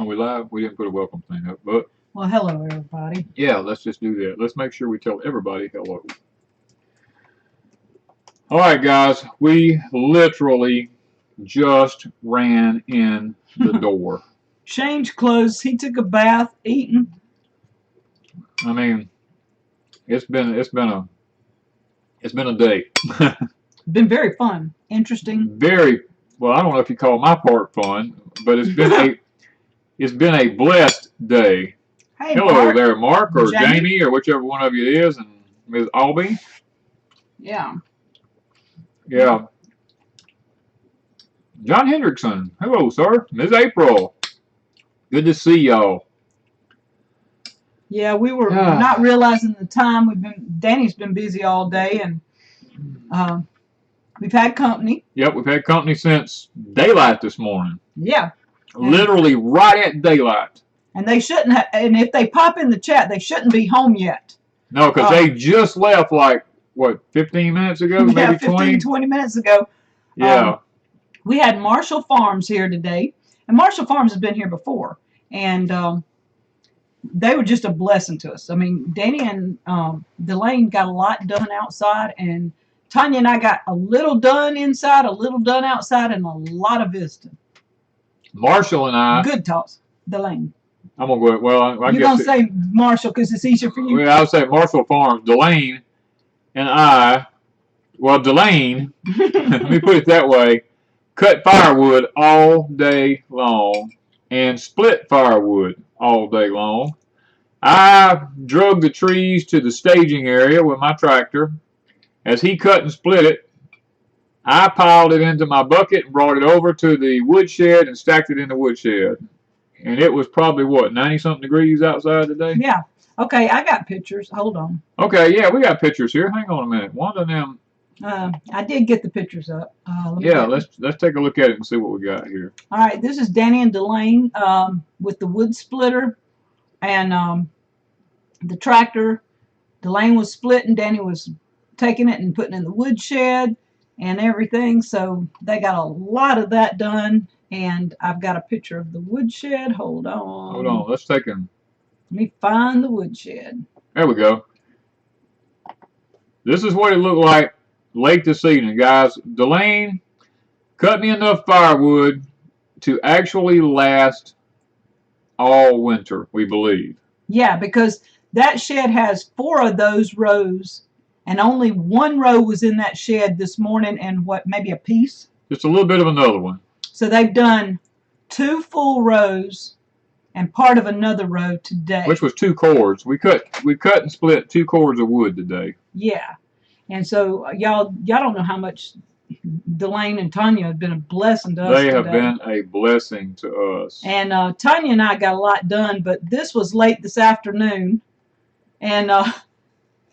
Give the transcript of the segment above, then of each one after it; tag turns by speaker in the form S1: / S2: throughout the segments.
S1: Are we live? We didn't put a welcome thing up, but
S2: well, hello everybody.
S1: Yeah, let's just do that. Let's make sure we tell everybody hello. All right, guys, we literally just ran in the door.
S2: Changed clothes. He took a bath, eaten.
S1: I mean, it's been a day.
S2: Been very fun, interesting.
S1: Very well. I don't know if you call my part fun, but it's been a blessed day.
S2: Hey,
S1: hello
S2: Mark.
S1: there, Mark or Jamie or whichever one of you it is, and Ms. Albie.
S2: Yeah.
S1: Yeah. John Hendrickson. Hello, sir. Ms. April. Good to see y'all.
S2: Yeah, we were not realizing the time. Danny's been busy all day, and we've had company.
S1: Yep, we've had company since daylight this morning.
S2: Yeah.
S1: Literally right at daylight.
S2: And they shouldn't have, and if they pop in the chat, they shouldn't be home yet.
S1: No, because they just left like, what, 15 minutes ago?
S2: Yeah,
S1: maybe
S2: 20 minutes ago.
S1: Yeah.
S2: We had Marshall Farms here today. And Marshall Farms has been here before. And they were just a blessing to us. I mean, Danny and DeLane got a lot done outside. And Tonia and I got a little done inside, a little done outside, and a lot of visiting.
S1: Marshall and I.
S2: Good talks. DeLane.
S1: I'm going to go, well, I
S2: You're going to say Marshall because it's easier for you?
S1: Well, I would say Marshall Farms. DeLane and I, well, DeLane, let me put it that way, cut firewood all day long and split firewood all day long. I drug the trees to the staging area with my tractor. As he cut and split it, I piled it into my bucket and brought it over to the woodshed and stacked it in the woodshed. And it was probably, what, 90-something degrees outside today?
S2: Yeah. Okay, I got pictures. Hold on.
S1: Okay, yeah, we got pictures here. Hang on a minute. Wanda and them.
S2: I did get the pictures up.
S1: Yeah, let's take a look at it and see what we got here.
S2: All right, this is Danny and DeLane with the wood splitter and the tractor. DeLane was splitting, Danny was taking it and putting it in the woodshed and everything. So they got a lot of that done. And I've got a picture of the woodshed. Hold on.
S1: Hold on. Let's take him.
S2: Let me find the woodshed.
S1: There we go. This is what it looked like late this evening, guys. DeLane cut me enough firewood to actually last all winter, we believe.
S2: Yeah, because that shed has 4 of those rows, and only 1 row was in that shed this morning, and what, maybe a piece?
S1: Just a little bit of another one.
S2: So they've done 2 full rows and part of another row today.
S1: Which was 2 cords. We cut and split 2 cords of wood today.
S2: Yeah. And so y'all don't know how much DeLane and Tonia have been a blessing to us
S1: They have
S2: today.
S1: been a blessing to us.
S2: And Tonia and I got a lot done, but this was late this afternoon. And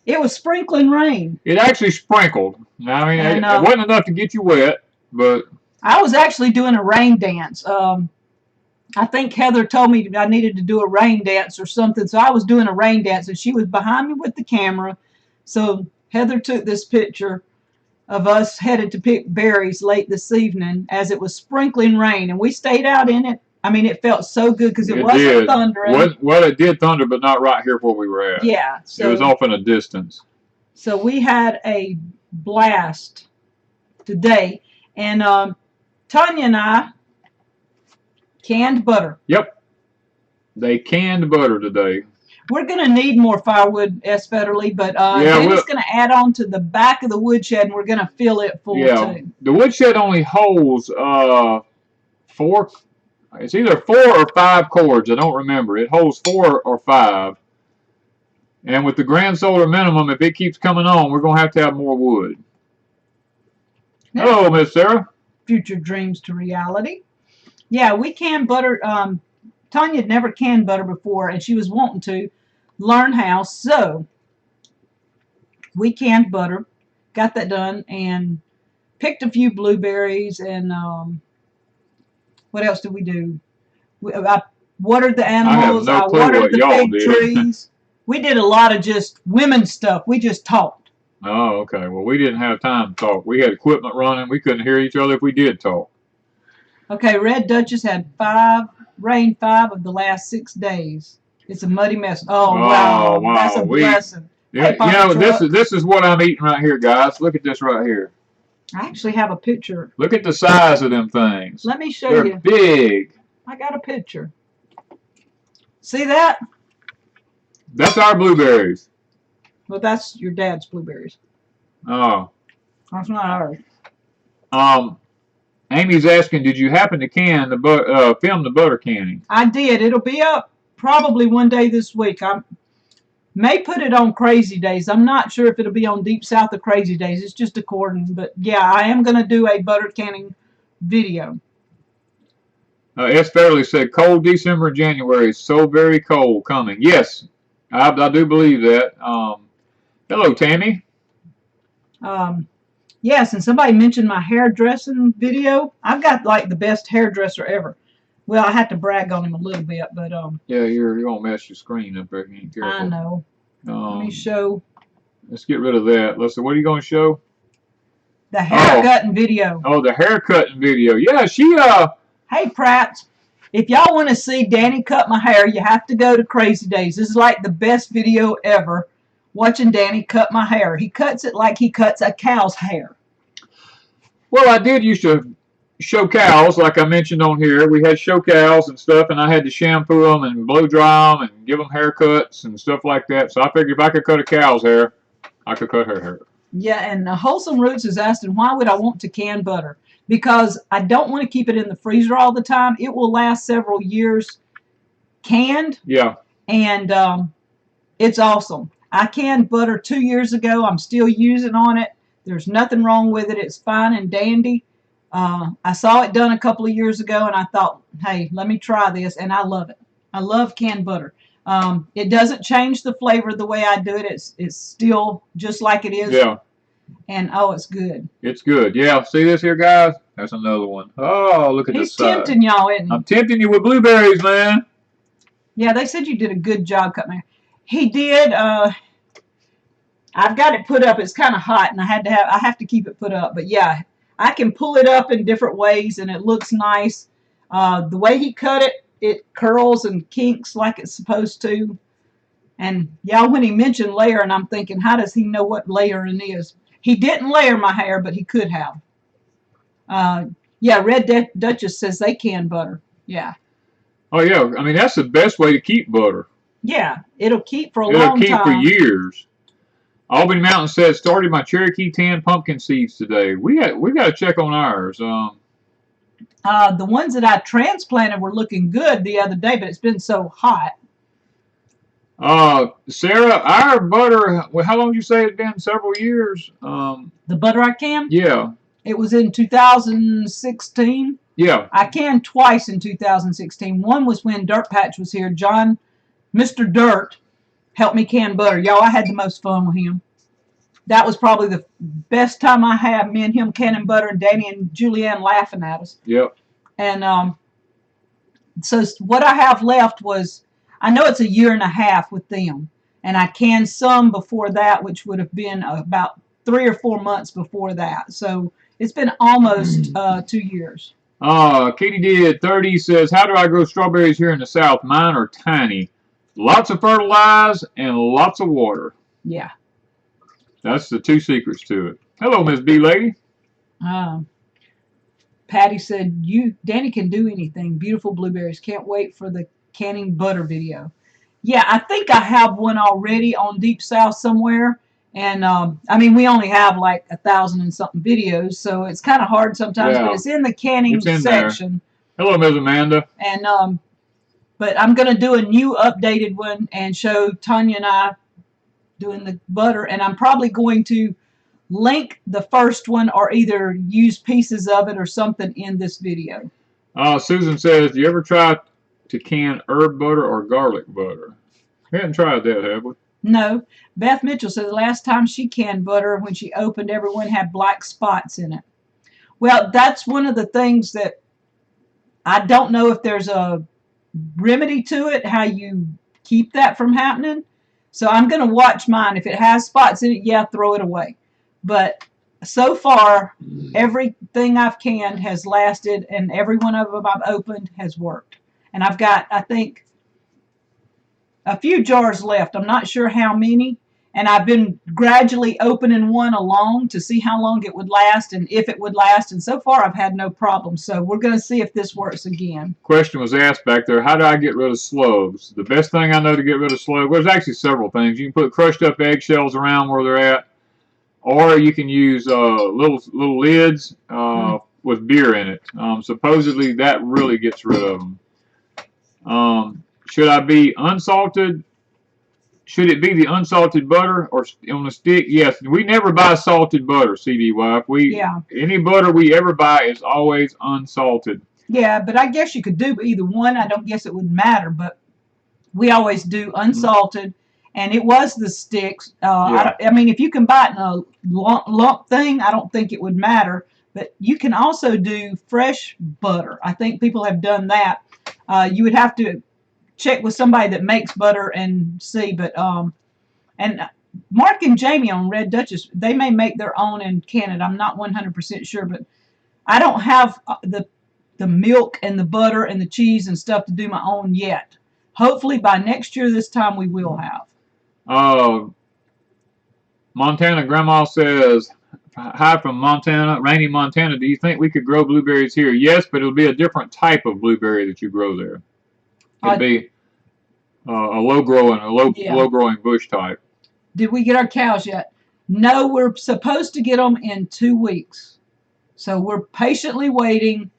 S2: it was sprinkling rain.
S1: It actually sprinkled. I mean, it wasn't enough to get you wet, but
S2: I was actually doing a rain dance. I think Heather told me I needed to do a rain dance or something, so I was doing a rain dance, and she was behind me with the camera. So Heather took this picture of us headed to pick berries late this evening as it was sprinkling rain, and we stayed out in it. I mean, it felt so good because it wasn't thundering.
S1: Well, it did thunder, but not right here where we were at.
S2: Yeah.
S1: So, it was off in a distance.
S2: So we had a blast today, and Tonia and I canned butter.
S1: Yep. They canned butter today.
S2: We're going to need more firewood, Federally, but Danny's going to add on to the back of the woodshed, and we're going to fill it full, too.
S1: The woodshed only holds 4, it's either 4 or 5 cords. I don't remember. It holds 4 or 5. And with the grand solar minimum, if it keeps coming on, we're going to have more wood. Yeah. Hello, Miss Sarah.
S2: Future dreams to reality. Yeah, we can butter. Tonia had never canned butter before, and she was wanting to learn how. So we canned butter, got that done, and picked a few blueberries. And what else did we do? I watered the animals. I watered the fig trees. We did a lot of just women's stuff. We just talked.
S1: Oh, okay. Well, we didn't have time to talk. We had equipment running. We couldn't hear each other if we did talk.
S2: Okay, Red Duchess had 5 rained 5 of the last 6 days. It's a muddy mess. Oh,
S1: Oh,
S2: wow. That's a blessing.
S1: Yeah,
S2: Hey,
S1: you know,
S2: truck.
S1: this is what I'm eating right here, guys. Look at this right here.
S2: I actually have a picture.
S1: Look at the size of them things.
S2: Let me show
S1: They're
S2: you.
S1: big.
S2: I got a picture. See that?
S1: That's our blueberries.
S2: Well, that's your dad's blueberries.
S1: Oh.
S2: That's not ours.
S1: Amy's asking, did you happen to can the film the butter canning?
S2: I did. It'll be up probably one day this week. I may put it on Crazy Days. I'm not sure if it'll be on Deep South or Crazy Days. It's just according. But yeah, I am going to do a butter canning video.
S1: S. Fairley said, cold December and January is so very cold coming. Yes, I do believe that. Hello, Tammy.
S2: Yes, and somebody mentioned my hairdressing video. I've got like the best hairdresser ever. Well, I had to brag on him a little bit, but
S1: yeah, you're gonna mess your screen up if you ain't careful.
S2: I know. Let me show.
S1: Let's get rid of that. Let's see. What are you gonna show?
S2: The haircutting video.
S1: Oh, the haircutting video. Yeah, she
S2: Hey, Pratt. If y'all want to see Danny cut my hair, you have to go to Crazy Days. This is like the best video ever. Watching Danny cut my hair. He cuts it like he cuts a cow's hair.
S1: Well, I did used to show cows, like I mentioned on here. We had show cows and stuff, and I had to shampoo them and blow dry them and give them haircuts and stuff like that. So I figured if I could cut a cow's hair, I could cut her hair.
S2: Yeah, and Wholesome Roots is asking, why would I want to can butter? Because I don't want to keep it in the freezer all the time. It will last several years canned.
S1: Yeah.
S2: And it's awesome. I canned butter 2 years ago. I'm still using on it. There's nothing wrong with it. It's fine and dandy. I saw it done a couple of years ago, and I thought, hey, let me try this, and I love it. I love canned butter. It doesn't change the flavor the way I do it. It's still just like it is.
S1: Yeah.
S2: And, oh, it's good.
S1: It's good. Yeah. See this here, guys? That's another one. Oh, look at this side.
S2: He's tempting y'all, isn't he?
S1: I'm tempting you with blueberries, man.
S2: Yeah, they said you did a good job cutting my hair. He did. I've got it put up. It's kind of hot, and I have to keep it put up. But yeah, I can pull it up in different ways, and it looks nice. The way he cut it, it curls and kinks like it's supposed to. And yeah, when he mentioned layering, I'm thinking, how does he know what layering is? He didn't layer my hair, but he could have. Yeah, Red Duchess says they can butter. Yeah.
S1: Oh yeah, I mean that's the best way to keep butter.
S2: Yeah, it'll keep for a long time.
S1: It'll keep for years. Albany Mountain says, started my Cherokee tan pumpkin seeds today. We got to check on ours.
S2: The ones that I transplanted were looking good the other day, but it's been so hot.
S1: Sarah, our butter, how long did you say it's been? Several years?
S2: The butter I canned?
S1: Yeah.
S2: It was in 2016.
S1: Yeah.
S2: I canned twice in 2016. One was when Dirt Patch was here. John, Mr. Dirt, helped me can butter. Y'all, I had the most fun with him. That was probably the best time I had, me and him canning butter, and Danny and Julianne laughing at us.
S1: Yep.
S2: And so what I have left was, I know it's a year and a half with them. And I canned some before that, which would have been about 3 or 4 months before that. So it's been almost 2 years.
S1: Katie did 30 says, how do I grow strawberries here in the South? Mine are tiny. Lots of fertilize and lots of water.
S2: Yeah.
S1: That's the 2 secrets to it. Hello, Miss B Lady.
S2: Patty said, Danny can do anything. Beautiful blueberries. Can't wait for the canning butter video. Yeah, I think I have one already on Deep South somewhere. And, I mean, we only have like 1,000 and something videos, so it's kind of hard sometimes, but it's in the canning section.
S1: There. Hello, Ms. Amanda.
S2: And, but I'm going to do a new updated one and show Tonia and I doing the butter. And I'm probably going to link the first one or either use pieces of it or something in this video.
S1: Susan says, do you ever try to can herb butter or garlic butter? We haven't tried that, have we?
S2: No. Beth Mitchell said the last time she canned butter, when she opened, everyone had black spots in it. Well, that's one of the things that I don't know if there's a remedy to it, how you keep that from happening. So I'm going to watch mine. If it has spots in it, yeah, throw it away. But so far, everything I've canned has lasted, and every one of them I've opened has worked. And I've got, I think, a few jars left. I'm not sure how many. And I've been gradually opening one along to see how long it would last and if it would last. And so far, I've had no problem. So we're going to see if this works again.
S1: Question was asked back there, how do I get rid of slugs? The best thing I know to get rid of slugs, well, there's actually several things. You can put crushed up eggshells around where they're at, or you can use little lids with beer in it. Supposedly, that really gets rid of them. Should I be unsalted? Should it be the unsalted butter or on the stick? Yes. We never buy salted butter, CD Wife. Any butter we ever buy is always unsalted.
S2: Yeah, but I guess you could do either one. I don't guess it would matter, but we always do unsalted. And it was the sticks. I mean, if you can buy it in a lump thing, I don't think it would matter. But you can also do fresh butter. I think people have done that. You would have to check with somebody that makes butter and see. But and Mark and Jamie on Red Duchess, they may make their own in Canada. I'm not 100% sure, but I don't have the milk and the butter and the cheese and stuff to do my own yet. Hopefully by next year this time we will have.
S1: Montana Grandma says, hi from Montana, rainy Montana. Do you think we could grow blueberries here? Yes, but it'll be a different type of blueberry that you grow there. It'd be a low growing bush type.
S2: Did we get our cows yet? No, we're supposed to get them in 2 weeks. So we're patiently waiting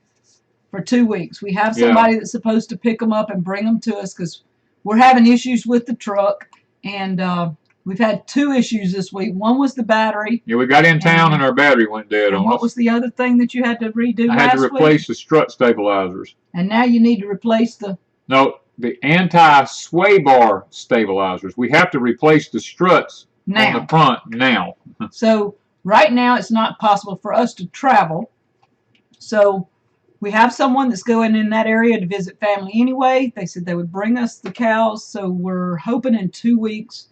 S2: for 2 weeks. We have somebody that's supposed to pick them up and bring them to us because we're having issues with the truck. And we've had 2 issues this week. One was the battery.
S1: Yeah, we got in town and our battery went dead on us.
S2: What was the other thing that you had to redo last week?
S1: I had to replace the strut stabilizers.
S2: And now you need to replace the...
S1: No, the anti-sway bar stabilizers. We have to replace the struts on the front now.
S2: So right now it's not possible for us to travel. So we have someone that's going in that area to visit family anyway. They said they would bring us the cows. So we're hoping in 2 weeks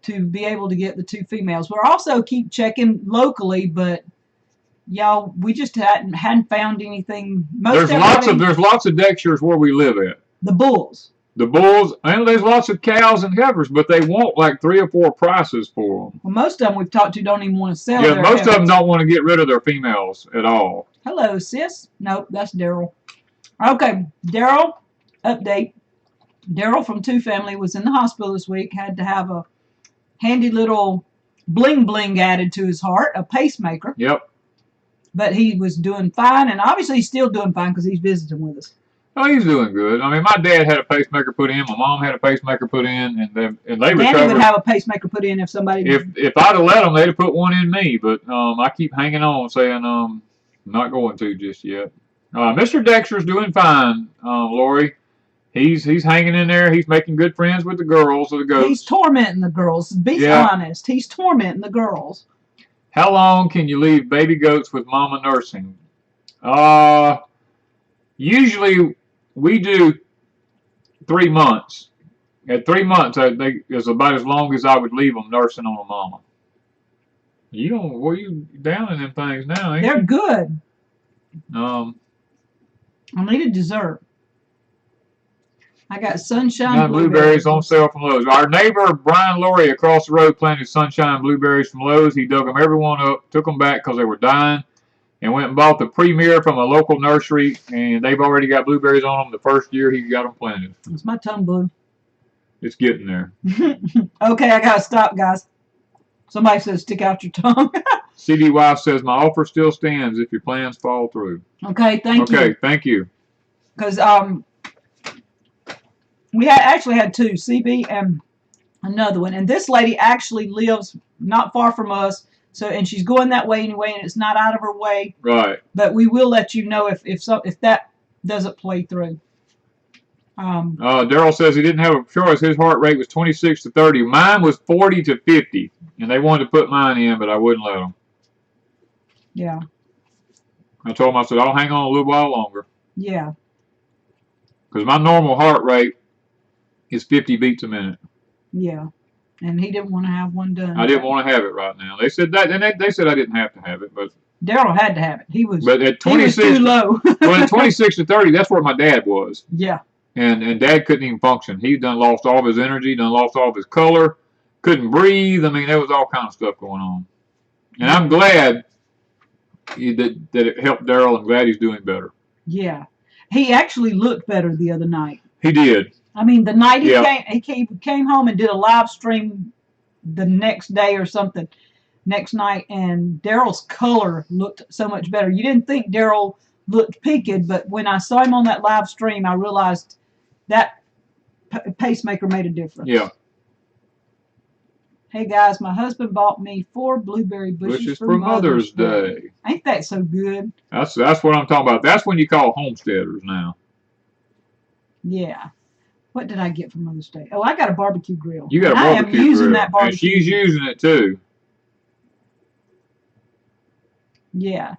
S2: to be able to get the 2 females. We're also keep checking locally, but y'all, we just hadn't found anything.
S1: There's lots of dexters where we live at.
S2: The bulls.
S1: The bulls, and there's lots of cows and heifers, but they want like 3 or 4 prices for them.
S2: Well, most of them we've talked to don't even want to sell.
S1: Yeah, most of them don't want to get rid of their females at all.
S2: Hello, sis. Nope, that's Daryl. Okay, Daryl, update. Daryl from 2 Family was in the hospital this week, had to have a handy little bling bling added to his heart, a pacemaker.
S1: Yep.
S2: But he was doing fine, and obviously he's still doing fine because he's visiting with us.
S1: Oh, he's doing good. I mean, my dad had a pacemaker put in. My mom had a pacemaker put in, and they recovered.
S2: Danny would have a pacemaker put in if somebody.
S1: If I'd have let them, they'd have put one in me. But I keep hanging on, saying not going to just yet. Mr. Dexter's doing fine, Lori. He's hanging in there. He's making good friends with the girls or the goats.
S2: He's tormenting the girls. Be honest. He's tormenting the girls.
S1: How long can you leave baby goats with mama nursing? Usually we do 3 months. At 3 months, is about as long as I would leave them nursing on a mama. You down in them things now, ain't you?
S2: They're good.
S1: I
S2: need a dessert. I got sunshine
S1: blueberries on sale from Lowe's. Our neighbor, Brian Laurie, across the road planted sunshine blueberries from Lowe's. He dug them every one up, took them back because they were dying, and went and bought the premier from a local nursery, and they've already got blueberries on them the first year he got them planted.
S2: It's my tongue blue.
S1: It's getting there.
S2: Okay, I got to stop, guys. Somebody says stick out your tongue.
S1: CD Wife says, my offer still stands if your plans fall through.
S2: Okay, thank you.
S1: Okay, thank you.
S2: Because we actually had 2, CB and another one. And this lady actually lives not far from us. So, and she's going that way anyway, and it's not out of her way.
S1: Right.
S2: But we will let you know if that doesn't play through.
S1: Daryl says he didn't have a choice. His heart rate was 26 to 30. Mine was 40 to 50. And they wanted to put mine in, but I wouldn't let them.
S2: Yeah.
S1: I told him, I said, I'll hang on a little while longer.
S2: Yeah.
S1: Because my normal heart rate is 50 beats a minute.
S2: Yeah. And he didn't want to have one done.
S1: I didn't want to have it right now. They said that, and they said I didn't have to have it, but
S2: Daryl had to have it. He was.
S1: But at 26,
S2: he was too low.
S1: well, at 26 to 30, that's where my dad was.
S2: Yeah.
S1: and Dad couldn't even function. He done lost all of his energy, done lost all of his color, couldn't breathe. I mean, there was all kind of stuff going on. And I'm glad that it helped Daryl. I'm glad he's doing better.
S2: Yeah. He actually looked better the other night.
S1: He did.
S2: I mean, the night he came home and did a live stream the next day or something, next night, and Daryl's color looked so much better. You didn't think Daryl looked peaked, but when I saw him on that live stream, I realized that pacemaker made a difference.
S1: Yeah.
S2: Hey guys, my husband bought me 4 blueberry bushes
S1: for Mother's Day.
S2: Ain't that so good?
S1: That's what I'm talking about. That's when you call homesteaders now.
S2: Yeah. What did I get for Mother's Day? Oh, I got a barbecue grill.
S1: You got a barbecue grill.
S2: I am using that barbecue.
S1: And she's using it too.
S2: Yeah.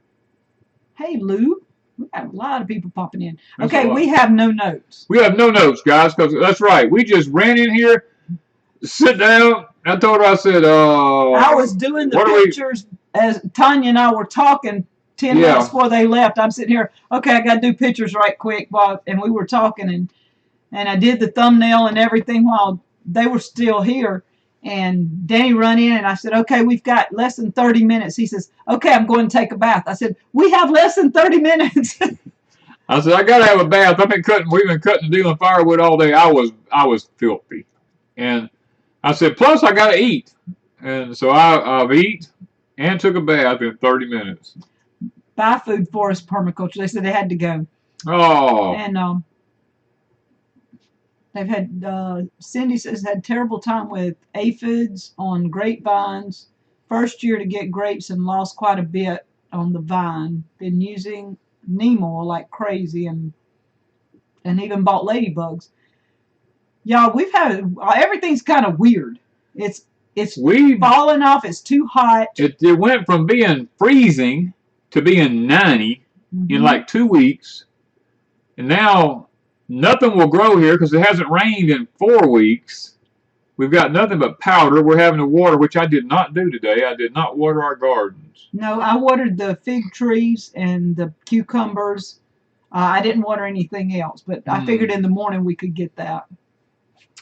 S2: Hey, Lou. We have a lot of people popping in.
S1: That's
S2: okay, we have no notes.
S1: We have no notes, guys, because that's right. We just ran in here, sit down. I told her, I said,
S2: I was doing the pictures as Tonia and I were talking 10 minutes before they left. I'm sitting here, okay, I got to do pictures right quick. And we were talking, and I did the thumbnail and everything while they were still here. And Danny run in, and I said, okay, we've got less than 30 minutes. He says, okay, I'm going to take a bath. I said, we have less than 30 minutes.
S1: I said, I got to have a bath. We've been cutting and dealing firewood all day. I was filthy. And I said, plus I got to eat. And so I've eat and took a bath in 30 minutes.
S2: Buy food forest permaculture. They said they had to go.
S1: Oh.
S2: And they've had, Cindy says, had terrible time with aphids on grapevines. First year to get grapes and lost quite a bit on the vine. Been using neem oil like crazy and even bought ladybugs. Y'all, we've had, everything's kind of weird. It's falling off. It's too hot.
S1: It went from being freezing to being 90 in like 2 weeks. And now nothing will grow here because it hasn't rained in 4 weeks. We've got nothing but powder. We're having to water, which I did not do today. I did not water our gardens.
S2: No, I watered the fig trees and the cucumbers. I didn't water anything else, but I figured in the morning we could get that.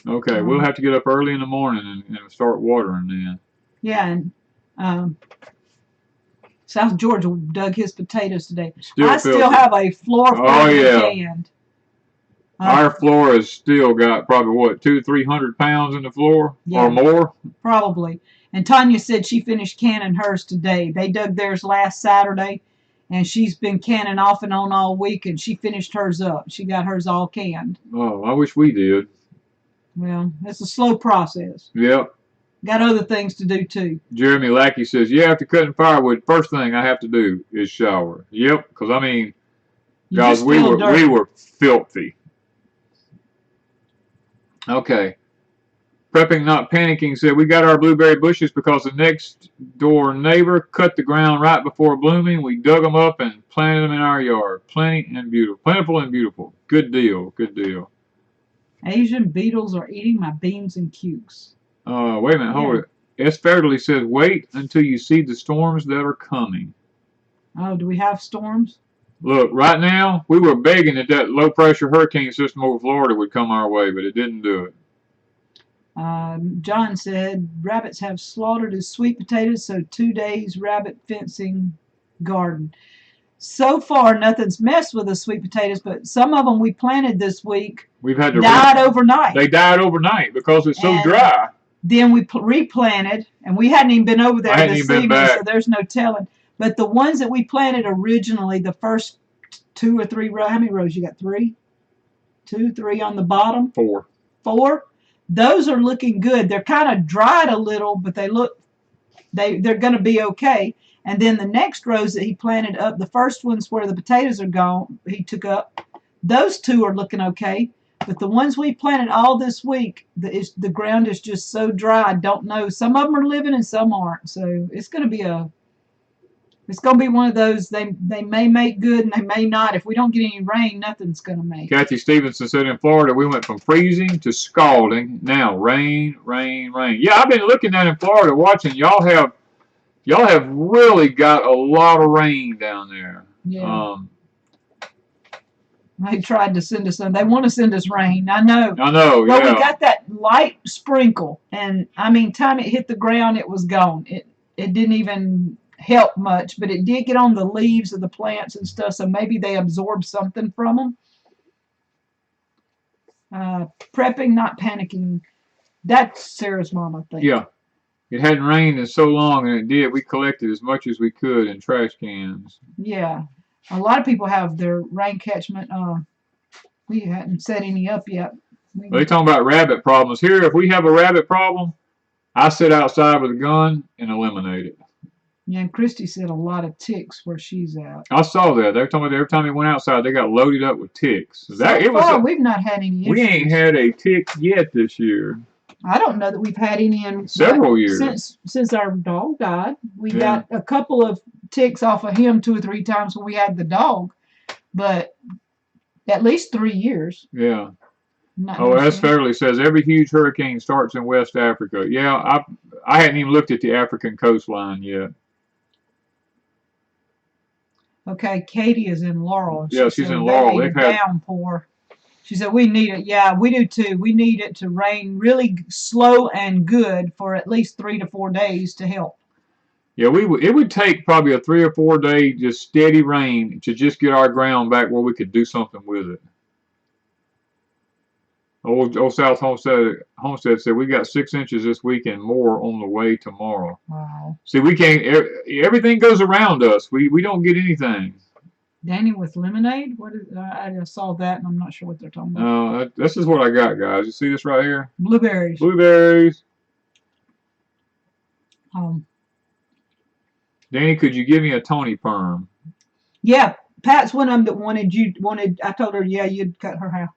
S1: Okay, we'll have to get up early in the morning and start watering then.
S2: Yeah, and South Georgia dug his potatoes today. I still have a floor full of canned.
S1: Our floor has still got probably, what, 200-300 pounds in the floor or more?
S2: Probably. And Tonia said she finished canning hers today. They dug theirs last Saturday, and she's been canning off and on all week, and she finished hers up. She got hers all canned.
S1: Oh, I wish we did.
S2: Well, it's a slow process.
S1: Yep.
S2: Got other things to do, too.
S1: Jeremy Lackey says, yeah, after cutting firewood, first thing I have to do is shower. Yep, because, I mean, guys, we were filthy. Okay. Prepping Not Panicking said, we got our blueberry bushes because the next door neighbor cut the ground right before blooming. We dug them up and planted them in our yard. Plentiful and beautiful. Good deal, good deal.
S2: Asian beetles are eating my beans and cukes.
S1: Wait a minute, hold it. S. Fairley says, wait until you see the storms that are coming.
S2: Oh, do we have storms?
S1: Look, right now, we were begging that low-pressure hurricane system over Florida would come our way, but it didn't do it.
S2: John said, rabbits have slaughtered his sweet potatoes, so 2 days rabbit fencing garden. So far, nothing's messed with the sweet potatoes, but some of them we planted this week died overnight.
S1: They died overnight because it's so dry.
S2: Then we replanted, and we hadn't even been over there this evening, so there's no telling. But the ones that we planted originally, the first 2 or 3 rows, how many rows you got? 3? 2, 3 on the bottom?
S1: 4.
S2: 4? Those are looking good. They're kind of dried a little, but they're going to be okay. And then the next rows that he planted up, the first ones where the potatoes are gone, he took up, those 2 are looking okay. But the ones we planted all this week, the ground is just so dry, I don't know. Some of them are living and some aren't. So it's going to be one of those, they may make good and they may not. If we don't get any rain, nothing's going to make.
S1: Kathy Stevenson said in Florida, we went from freezing to scalding. Now rain, rain, rain. Yeah, I've been looking at in Florida, watching. Y'all have really got a lot of rain down there.
S2: Yeah. They tried to send us some. They want to send us rain. I know.
S1: I know,
S2: Well,
S1: yeah.
S2: we got that light sprinkle, and I mean, time it hit the ground, it was gone. It didn't even help much, but it did get on the leaves of the plants and stuff. So maybe they absorbed something from them. Prepping, not panicking. That's Sarah's mom, I think.
S1: Yeah. It hadn't rained in so long, and it did. We collected as much as we could in trash cans.
S2: Yeah. A lot of people have their rain catchment. We hadn't set any up yet.
S1: They talking about rabbit problems. Here, if we have a rabbit problem, I sit outside with a gun and eliminate it.
S2: Yeah, and Christy said a lot of ticks where she's at.
S1: I saw that. They were talking about every time they went outside, they got loaded up with ticks.
S2: We've not had any issues.
S1: We ain't had a tick yet this year.
S2: I don't know that we've had any in
S1: several years
S2: since our dog died. We got a couple of ticks off of him 2 or 3 times when we had the dog, but at least 3 years.
S1: Yeah. S. Fairley says every huge hurricane starts in West Africa. Yeah, I hadn't even looked at the African coastline yet.
S2: Okay, Katie is in Laurel.
S1: Yeah, she's in Laurel.
S2: They've had downpour. She said, we need it. Yeah, we do too. We need it to rain really slow and good for at least 3 to 4 days to help.
S1: Yeah, it would take probably a 3 or 4 day just steady rain to just get our ground back where we could do something with it. Old South Homestead said we got 6 inches this week and more on the way tomorrow.
S2: Wow. See,
S1: we can't. Everything goes around us. We don't get anything.
S2: Danny with lemonade? What is? I just saw that and I'm not sure what they're talking about.
S1: No, this is what I got, guys. You see this right here?
S2: Blueberries.
S1: Blueberries. Danny, could you give me a Tony perm?
S2: Yeah, Pat's one of them that wanted. I told her, yeah, you'd cut her hair.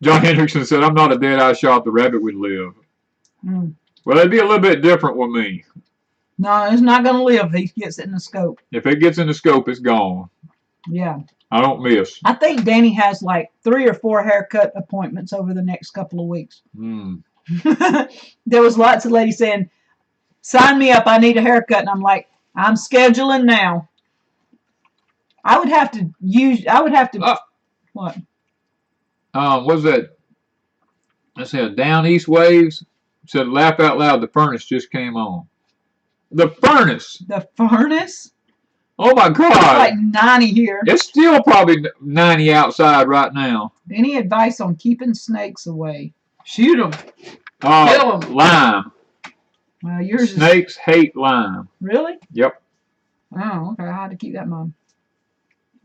S1: John Hendrickson said, I'm not a dead-eye shot. The rabbit would live. Well, it'd be a little bit different with me.
S2: No, it's not going to live if he gets it in the scope.
S1: If it gets in the scope, it's gone.
S2: Yeah.
S1: I don't miss.
S2: I think Danny has like 3 or 4 haircut appointments over the next couple of weeks. There was lots of ladies saying, sign me up, I need a haircut. And I'm like, I'm scheduling now. I would have to what?
S1: What was that? Let's see, Down East Waves said, laugh out loud, the furnace just came on. The furnace?
S2: The furnace?
S1: Oh my God.
S2: It's like 90 here.
S1: It's still probably 90 outside right now.
S2: Any advice on keeping snakes away? Shoot them.
S1: Oh, lime.
S2: Well, yours
S1: Snakes hate lime.
S2: Really?
S1: Yep.
S2: Oh, okay. I had to keep that in mind.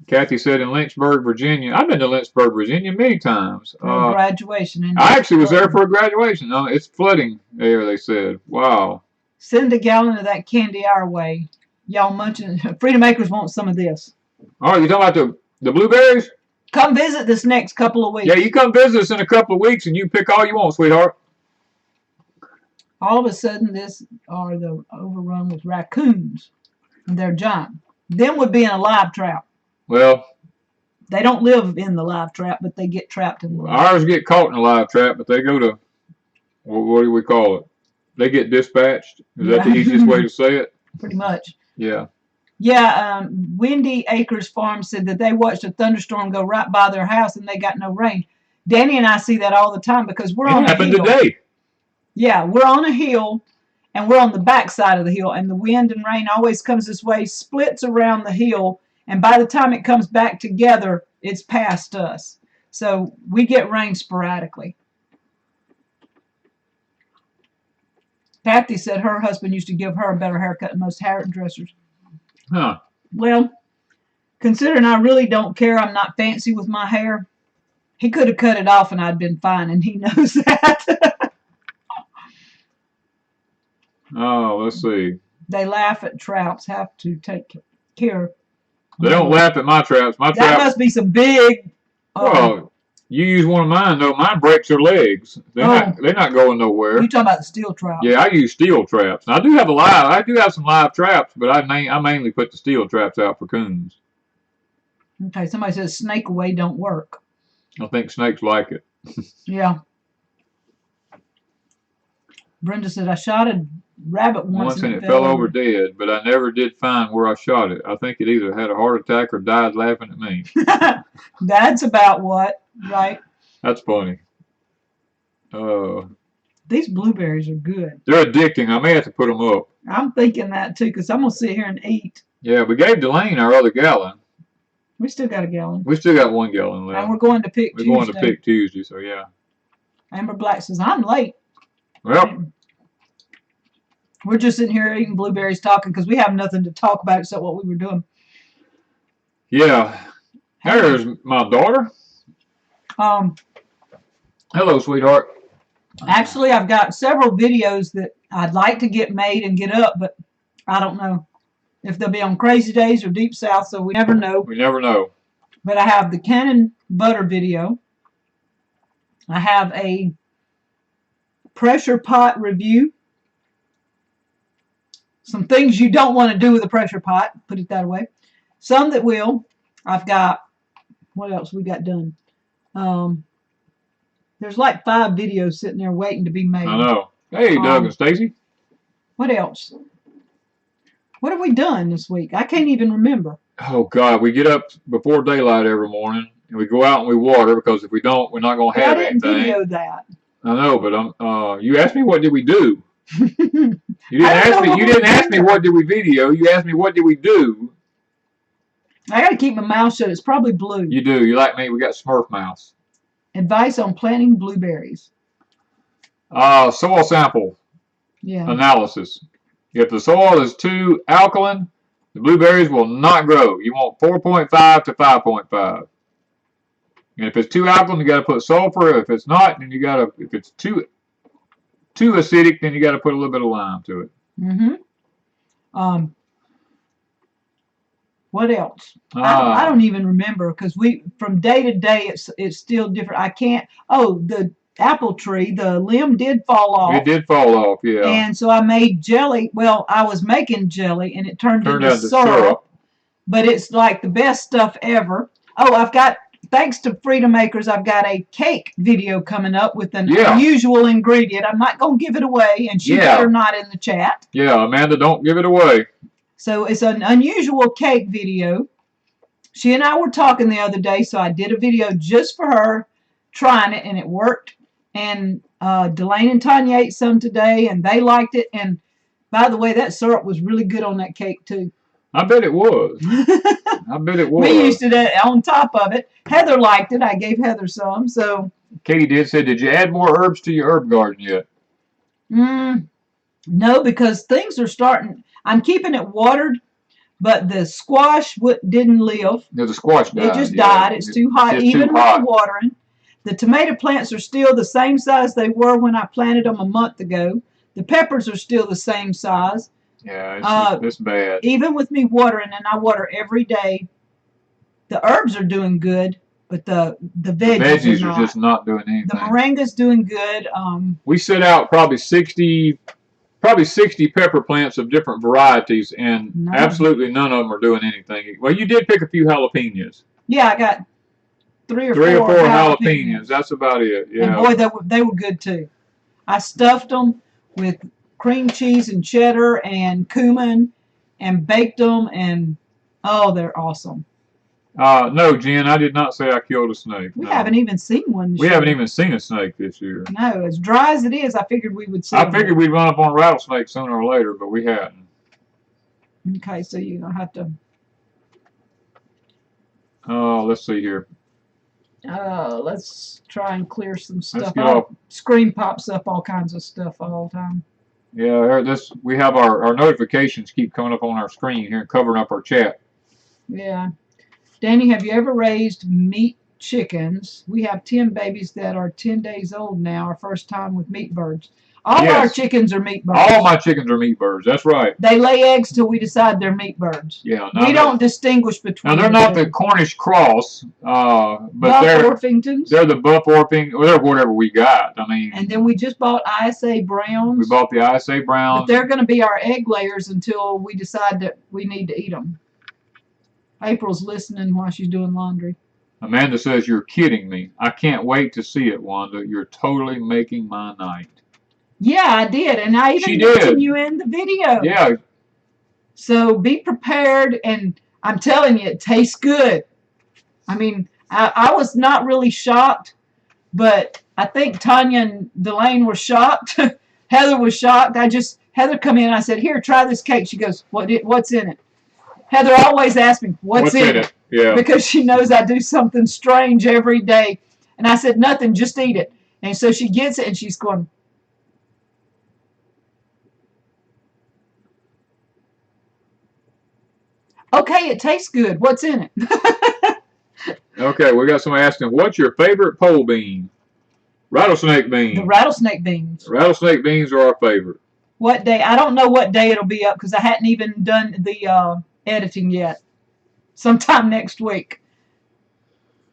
S1: Kathy said in Lynchburg, Virginia. I've been to Lynchburg, Virginia many times.
S2: For graduation.
S1: I actually was there for a graduation. It's flooding there, they said. Wow.
S2: Send a gallon of that candy our way. Y'all munching. Freedom Acres wants some of this.
S1: Oh, you talking about the blueberries?
S2: Come visit this next couple of weeks.
S1: Yeah, you come visit us in a couple of weeks and you pick all you want, sweetheart.
S2: All of a sudden, this are the overrun with raccoons. And they're giant. Them would be in a live trap.
S1: Well,
S2: they don't live in the live trap, but they get trapped in the live
S1: ours get caught in a live trap, but they go to, what do we call it? They get dispatched. Is that the easiest way to say it?
S2: Pretty much.
S1: Yeah.
S2: Yeah, Windy Acres Farm said that they watched a thunderstorm go right by their house and they got no rain. Danny and I see that all the time because we're on a hill. It happened today. Yeah, we're on a hill and we're on the back side of the hill and the wind and rain always comes this way, splits around the hill, and by the time it comes back together, it's past us. So we get rain sporadically. Kathy said her husband used to give her a better haircut than most hairdressers.
S1: Huh.
S2: Well, considering I really don't care, I'm not fancy with my hair, he could have cut it off and I'd been fine, and he knows that.
S1: Oh, let's see.
S2: They laugh at traps, have to take care.
S1: They don't laugh at my traps.
S2: That must be some big...
S1: Well, you use one of mine, though. Mine breaks their legs. They're not going nowhere.
S2: You're talking about the steel trap.
S1: Yeah, I use steel traps. Now, I do have some live traps, but I mainly put the steel traps out for coons.
S2: Okay, somebody says snake away don't work.
S1: I think snakes like it.
S2: Yeah. Brenda said, I shot a rabbit once
S1: and it fell over dead, but I never did find where I shot it. I think it either had a heart attack or died laughing at me.
S2: That's about what, right?
S1: That's funny.
S2: These blueberries are good.
S1: They're addicting. I may have to put them up.
S2: I'm thinking that too, because I'm going to sit here and eat.
S1: Yeah, we gave DeLane our other gallon.
S2: We still got a gallon.
S1: We still got 1 gallon left.
S2: And we're going to pick Tuesday.
S1: We're going to pick Tuesday, so yeah.
S2: Amber Black says, I'm late.
S1: Well,
S2: we're just sitting here eating blueberries talking because we have nothing to talk about except what we were doing.
S1: Yeah. There's my daughter. Hello, sweetheart.
S2: Actually, I've got several videos that I'd like to get made and get up, but I don't know if they'll be on Crazy Days or Deep South, so we never know.
S1: We never know.
S2: But I have the cannon butter video. I have a pressure pot review. Some things you don't want to do with a pressure pot, put it that way. Some that will. I've got, what else we got done? There's like 5 videos sitting there waiting to be made.
S1: I know. Hey, Doug and Stacy.
S2: What else? What have we done this week? I can't even remember.
S1: Oh, God. We get up before daylight every morning, and we go out and we water, because if we don't, we're not going to have anything.
S2: I didn't video that.
S1: I know, but you asked me what did we do. You didn't ask me what did we video. You asked me what did we do.
S2: I got to keep my mouth shut. It's probably blue.
S1: You do. You like me. We got Smurf mouths.
S2: Advice on planting blueberries.
S1: Soil sample analysis. If the soil is too alkaline, the blueberries will not grow. You want 4.5 to 5.5. And if it's too alkaline, you got to put sulfur. If it's not, then you got to. If it's too acidic, then you got to put a little bit of lime to it.
S2: Mm-hmm. What else? I don't even remember, because from day to day it's still different. I can't. Oh, the apple tree, the limb did fall off.
S1: It did fall off, yeah.
S2: And so I made jelly. Well, I was making jelly, and it turned into syrup. But it's like the best stuff ever. Oh, I've got, thanks to Freedom Makers, I've got a cake video coming up with an unusual ingredient. I'm not going to give it away, and she better not in the chat. Yeah,
S1: Amanda, don't give it away.
S2: So it's an unusual cake video. She and I were talking the other day, so I did a video just for her, trying it, and it worked. And DeLane and Tonia ate some today, and they liked it. And by the way, that syrup was really good on that cake too.
S1: I bet it was. I bet it was.
S2: We used it on top of it. Heather liked it. I gave Heather some. So
S1: Katie did you add more herbs to your herb garden yet?
S2: No, because things are starting. I'm keeping it watered, but the squash didn't live.
S1: No, the squash died.
S2: It just died. It's too hot, even with the watering. The tomato plants are still the same size they were when I planted them a month ago. The peppers are still the same size.
S1: Yeah, it's bad.
S2: Even with me watering, and I water every day, the herbs are doing good, but the veggies
S1: are just not doing anything.
S2: The moringa's doing good.
S1: We set out probably 60 pepper plants of different varieties, and absolutely none of them are doing anything. Well, you did pick a few jalapenos.
S2: Yeah, I got three or four
S1: jalapenos. That's about it. Yeah.
S2: And boy, they were good too. I stuffed them with cream cheese and cheddar and cumin and baked them, and oh, they're awesome.
S1: No, Jen, I did not say I killed a snake.
S2: We haven't even seen one this year.
S1: We haven't even seen a snake this year.
S2: No, as dry as it is, I figured we would see
S1: I figured we'd run up on a rattlesnake sooner or later, but we hadn't.
S2: Okay, so you're going to have to...
S1: Let's see here.
S2: Let's try and clear some stuff. Screen pops up all kinds of stuff all the time.
S1: Yeah, we have our notifications keep coming up on our screen here and covering up our chat.
S2: Yeah. Danny, have you ever raised meat chickens? We have 10 babies that are 10 days old now, our first time with meat birds. All our chickens are meat birds.
S1: All my chickens are meat birds. That's right.
S2: They lay eggs till we decide they're meat birds.
S1: Yeah.
S2: We don't distinguish between.
S1: Now, they're not the Cornish cross, but
S2: Buff Orpingtons.
S1: They're the Buff Orpingtons, or they're whatever we got. I mean.
S2: And then we just bought ISA Browns.
S1: We bought the ISA Browns.
S2: But they're going to be our egg layers until we decide that we need to eat them. April's listening while she's doing laundry.
S1: Amanda says, "You're kidding me. I can't wait to see it, Wanda. You're totally making my night."
S2: Yeah, I did, and I even mentioned you in the video.
S1: Yeah.
S2: So be prepared, and I'm telling you, it tastes good. I mean, I was not really shocked, but I think Tonia and DeLane were shocked. Heather was shocked. Heather come in, I said, here, try this cake. She goes, what's in it? Heather always asks me, what's in it?
S1: Yeah.
S2: Because she knows I do something strange every day. And I said, nothing, just eat it. And so she gets it, and she's going, okay, it tastes good. What's in it?
S1: Okay, we got somebody asking, what's your favorite pole bean? Rattlesnake beans.
S2: The rattlesnake beans.
S1: Rattlesnake beans are our favorite.
S2: What day? I don't know what day it'll be up because I hadn't even done the editing yet. Sometime next week.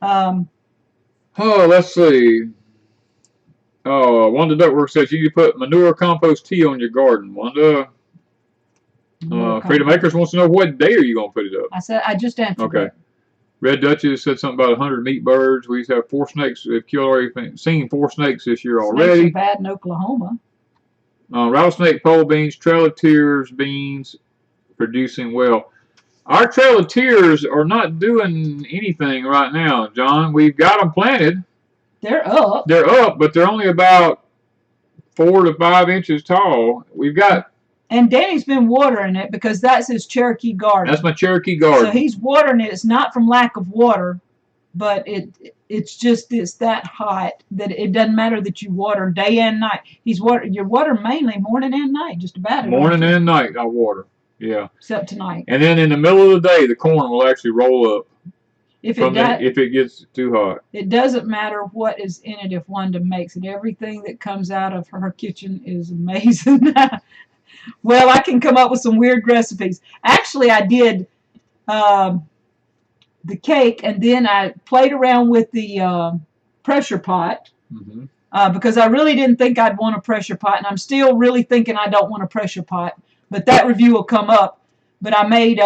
S1: Oh, let's see. Oh, Wanda Duckworth says you need to put manure compost tea on your garden. Wanda. Freedom Acres wants to know what day are you going to put it up?
S2: I just answered.
S1: Okay.
S2: That.
S1: Red Duchess said something about 100 meat birds. We have 4 snakes. We've seen 4 snakes this year already.
S2: Snakes are bad in Oklahoma.
S1: Rattlesnake pole beans, Trail of Tears beans producing well. Our Trail of Tears are not doing anything right now, John. We've got them planted.
S2: They're up.
S1: They're up, but they're only about 4 to 5 inches tall. We've got.
S2: And Danny's been watering it because that's his Cherokee garden.
S1: That's my Cherokee garden.
S2: So he's watering it. It's not from lack of water, but it's that hot that it doesn't matter that you water day and night. You're watering mainly morning and night, just about.
S1: Morning and night I water. Yeah.
S2: Except tonight.
S1: And then in the middle of the day, the corn will actually roll up.
S2: If
S1: it gets too hot.
S2: It doesn't matter what is in it if Wanda makes it. Everything that comes out of her kitchen is amazing. Well, I can come up with some weird recipes. Actually, I did the cake, and then I played around with the pressure pot because I really didn't think I'd want a pressure pot, and I'm still really thinking I don't want a pressure pot. But that review will come up. But I made,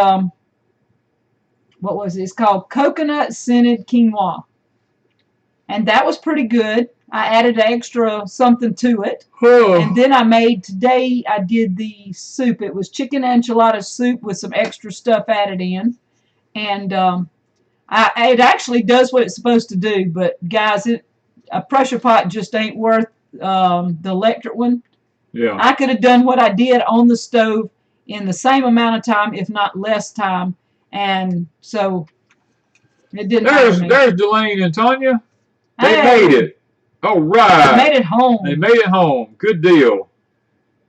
S2: what was it? It's called Coconut Scented Quinoa. And that was pretty good. I added extra something to it. And then today I did the soup. It was chicken enchilada soup with some extra stuff added in. And it actually does what it's supposed to do. But guys, a pressure pot just ain't worth the electric one.
S1: Yeah.
S2: I could have done what I did on the stove in the same amount of time, if not less time. And so it didn't matter.
S1: There's DeLane and Tonia. They made it. All right.
S2: They made it home.
S1: They made it home. Good deal.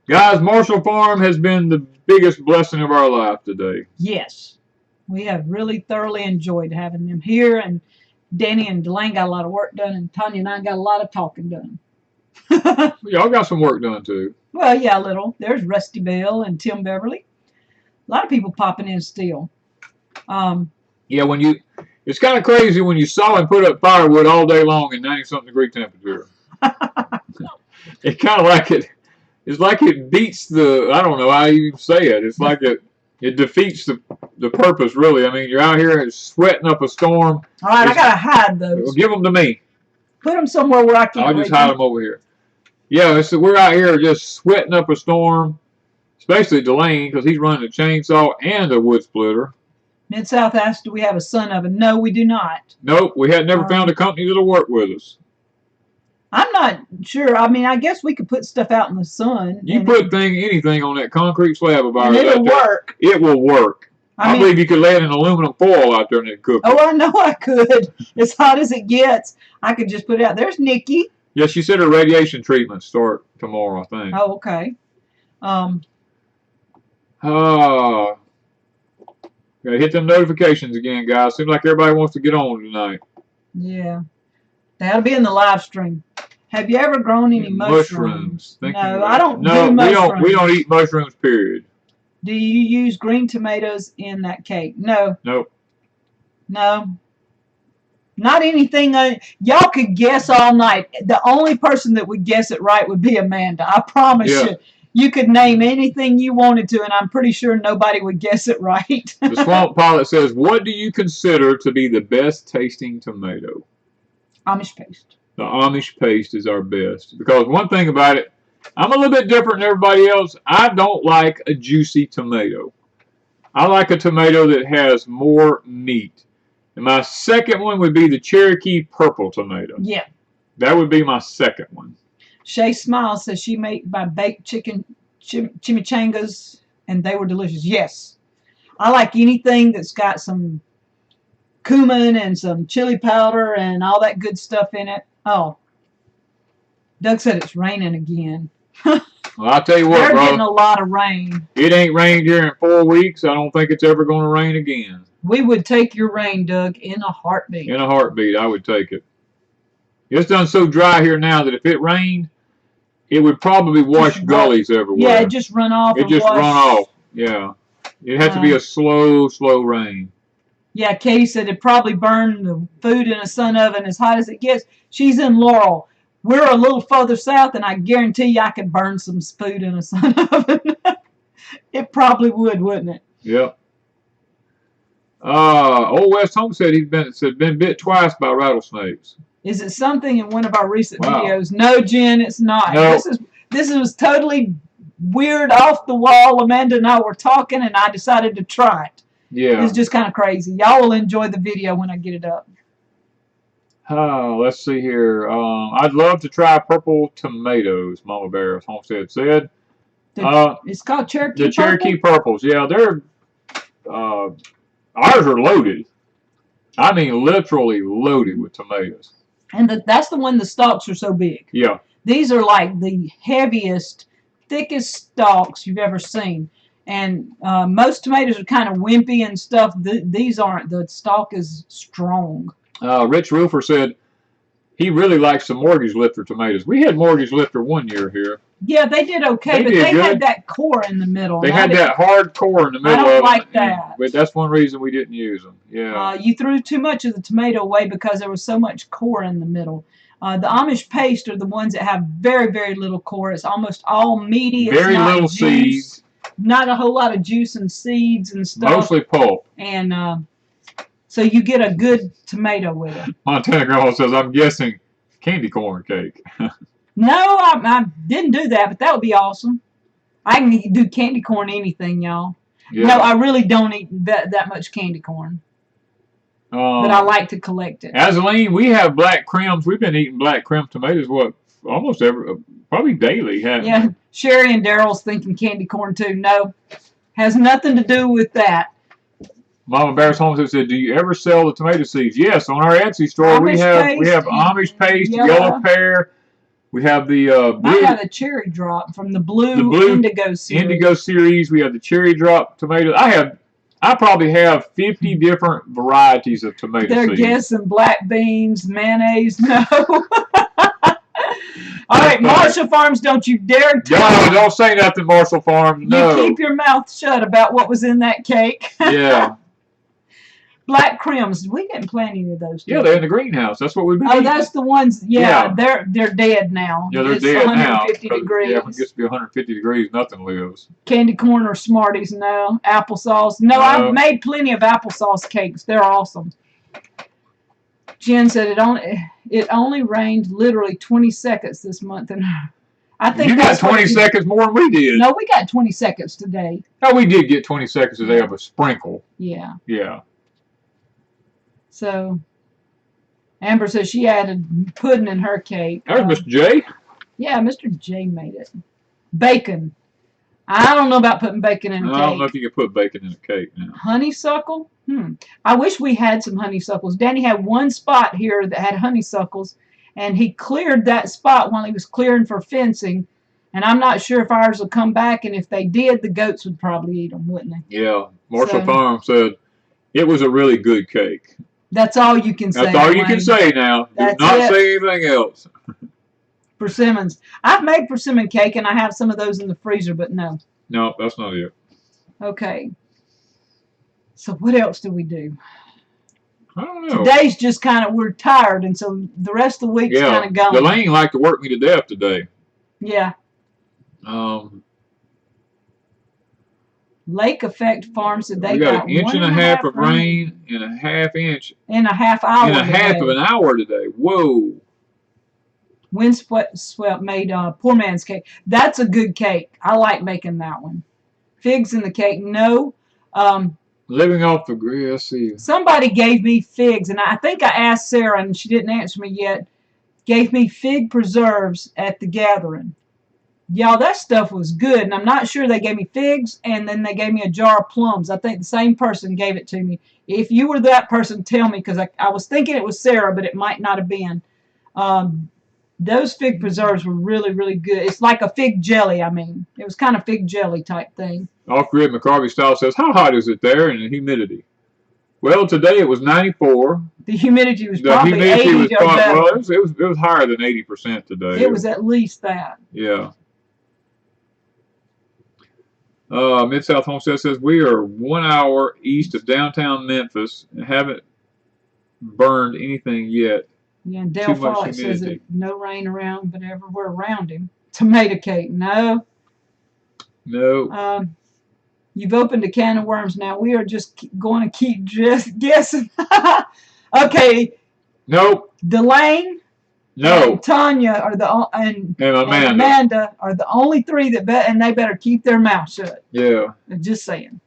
S1: Guys, Marshall Farm has been the biggest blessing of our life today.
S2: Yes. We have really thoroughly enjoyed having them here. And Danny and DeLane got a lot of work done. And Tonia and I got a lot of talking done.
S1: Y'all got some work done, too.
S2: Well, yeah, a little. There's Rusty Bill and Tim Beverly. A lot of people popping in still.
S1: Yeah, it's kind of crazy when you saw him put up firewood all day long in 90-something degree temperature. It's kind of like it's like it beats I don't know how you even say it. It's like it defeats the purpose, really. I mean, you're out here sweating up a storm.
S2: All right, I got to hide those.
S1: Well, give them to me.
S2: Put them somewhere where I can't.
S1: I'll just hide them over here. Yeah, we're out here just sweating up a storm, especially DeLane because he's running a chainsaw and a wood splitter.
S2: Mid-South asked, do we have a sun oven? No, we do not.
S1: Nope, we had never found a company that'll work with us.
S2: I'm not sure. I mean, I guess we could put stuff out in the sun.
S1: You put anything on that concrete slab of ours.
S2: And it'll work.
S1: It will work. I believe you could lay it in aluminum foil out there and it'd cook.
S2: Oh, I know I could. As hot as it gets, I could just put it out. There's Nikki.
S1: Yeah, she said her radiation treatments start tomorrow, I think.
S2: Oh, okay.
S1: Gotta hit them notifications again, guys. Seems like everybody wants to get on tonight.
S2: Yeah. That'll be in the live stream. Have you ever grown any mushrooms? No, I don't do mushrooms.
S1: We don't eat mushrooms, period.
S2: Do you use green tomatoes in that cake? No.
S1: Nope.
S2: No. Not anything. Y'all could guess all night. The only person that would guess it right would be Amanda. I promise you. You could name anything you wanted to, and I'm pretty sure nobody would guess it right.
S1: The Swamp Pilot says, what do you consider to be the best tasting tomato?
S2: Amish paste.
S1: The Amish paste is our best. Because one thing about it, I'm a little bit different than everybody else. I don't like a juicy tomato. I like a tomato that has more meat. And my second one would be the Cherokee purple tomato.
S2: Yeah.
S1: That would be my second one.
S2: Shay Smiles says she made my baked chicken chimichangas, and they were delicious. Yes. I like anything that's got some cumin and some chili powder and all that good stuff in it. Oh. Doug said it's raining again.
S1: Well, I'll tell you what,
S2: They're
S1: bro.
S2: getting a lot of rain.
S1: It ain't rained here in 4 weeks. I don't think it's ever going to rain again.
S2: We would take your rain, Doug, in a heartbeat.
S1: In a heartbeat, I would take it. It's done so dry here now that if it rained, it would probably wash gullies everywhere.
S2: Yeah, it just run off.
S1: It just run off. Yeah. It had to be a slow, slow rain.
S2: Yeah, Katie said it probably burned the food in a sun oven as hot as it gets. She's in Laurel. We're a little further south, and I guarantee you I could burn some food in a sun oven. It probably would, wouldn't it?
S1: Yep. Old West Homestead, he's been bit twice by rattlesnakes.
S2: Is it something in one of our recent videos? No, Jen, it's not.
S1: No.
S2: This was totally weird, off the wall. Amanda and I were talking, and I decided to try it.
S1: Yeah.
S2: It's just kind of crazy. Y'all will enjoy the video when I get it up.
S1: Let's see here. I'd love to try purple tomatoes, Mama Bear's Homestead said.
S2: It's called Cherokee
S1: The Cherokee Purples. Yeah, they're ours are loaded. I mean, literally loaded with tomatoes.
S2: And that's the one the stalks are so big.
S1: Yeah.
S2: These are like the heaviest, thickest stalks you've ever seen. And most tomatoes are kind of wimpy and stuff. These aren't. The stalk is strong.
S1: Rich Roofer said he really likes the mortgage lifter tomatoes. We had mortgage lifter one year here.
S2: Yeah, they did okay, but they had that core in the middle.
S1: They had that hard core in the middle of them.
S2: I don't like that.
S1: But that's one reason we didn't use them. Yeah.
S2: You threw too much of the tomato away because there was so much core in the middle. The Amish paste are the ones that have very, very little core. It's almost all meaty.
S1: Very little seeds.
S2: Not a whole lot of juice and seeds and stuff.
S1: Mostly pulp.
S2: And so you get a good tomato with it.
S1: Montana Girl says, I'm guessing candy corn cake.
S2: No, I didn't do that, but that would be awesome. I can do candy corn anything, y'all. Yeah. No, I really don't eat that much candy corn. But I like to collect it.
S1: Azaleen, we have black crims. We've been eating black crim tomatoes, almost probably daily.
S2: Yeah, Sherry and Daryl's thinking candy corn too. No, has nothing to do with that.
S1: Mama Bear's Homestead said, "Do you ever sell the tomato seeds?" Yes, on our Etsy store we have Amish paste, yellow pear. We have the blue.
S2: I have the cherry drop from the blue indigo series.
S1: Indigo series. We have the cherry drop tomato. I probably have 50 different varieties of tomato seeds.
S2: They're guessing black beans, mayonnaise. No. All right, Marshall Farms, don't you dare
S1: No, don't say nothing, Marshall Farms. No.
S2: You keep your mouth shut about what was in that cake.
S1: Yeah.
S2: Black crims. We didn't plant any of those.
S1: Yeah, they're in the greenhouse. That's what we've been eating.
S2: That's the ones. Yeah, they're dead now.
S1: Yeah, they're dead
S2: 150
S1: now.
S2: degrees.
S1: Yeah, if it gets to be 150 degrees, nothing lives.
S2: Candy corn or Smarties? No. Applesauce? No, I've made plenty of applesauce cakes. They're awesome. Jen said it only rained literally 20 seconds this month, and I think
S1: you got 20 seconds more than we did.
S2: No, we got 20 seconds today.
S1: No, we did get 20 seconds today of a sprinkle.
S2: Yeah.
S1: Yeah.
S2: So, Amber says she added pudding in her cake.
S1: There's Mr. J.
S2: Yeah, Mr. J made it. Bacon. I don't know about putting bacon in a cake.
S1: I don't know if you can put bacon in a cake now.
S2: Honeysuckle? I wish we had some honeysuckles. Danny had one spot here that had honeysuckles, and he cleared that spot while he was clearing for fencing. And I'm not sure if ours will come back, and if they did, the goats would probably eat them, wouldn't they?
S1: Yeah. Marshall Farm said it was a really good cake.
S2: That's all you can say.
S1: That's all you can say now. Do not say anything else.
S2: Persimmons. I've made persimmon cake, and I have some of those in the freezer, but no.
S1: No, that's not it.
S2: Okay. So what else do we do?
S1: I don't know.
S2: Today's just kind of, we're tired, and so the rest of the week's kind of gone.
S1: DeLane liked to work me to death today.
S2: Yeah. Lake Effect Farm said they got
S1: 1.5 inches of rain and a half inch.
S2: In a half hour.
S1: In a half of an hour today. Whoa.
S2: Windswept made poor man's cake. That's a good cake. I like making that one. Figs in the cake, no.
S1: Living off the grid. Let's see.
S2: Somebody gave me figs, and I think I asked Sarah, and she didn't answer me yet. Gave me fig preserves at the gathering. Y'all, that stuff was good, and I'm not sure they gave me figs, and then they gave me a jar of plums. I think the same person gave it to me. If you were that person, tell me, because I was thinking it was Sarah, but it might not have been. Those fig preserves were really, really good. It's like a fig jelly, I mean. It was kind of fig jelly type thing.
S1: Off-grid McCarvey style says, how hot is it there and the humidity? Well, today it was 94.
S2: The humidity was probably 80 or better.
S1: Well, it was higher than 80% today.
S2: It was at least that.
S1: Yeah. Mid-South Homestead says, we are 1 hour east of downtown Memphis and haven't burned anything yet.
S2: Yeah, and Dale Follett says that no rain around, but everywhere around him. Tomato cake, no.
S1: No.
S2: You've opened a can of worms now. We are just going to keep just guessing. Okay.
S1: Nope.
S2: DeLane
S1: no.
S2: and Tonia are and Amanda are the only three that and they better keep their mouth shut.
S1: Yeah.
S2: Just saying.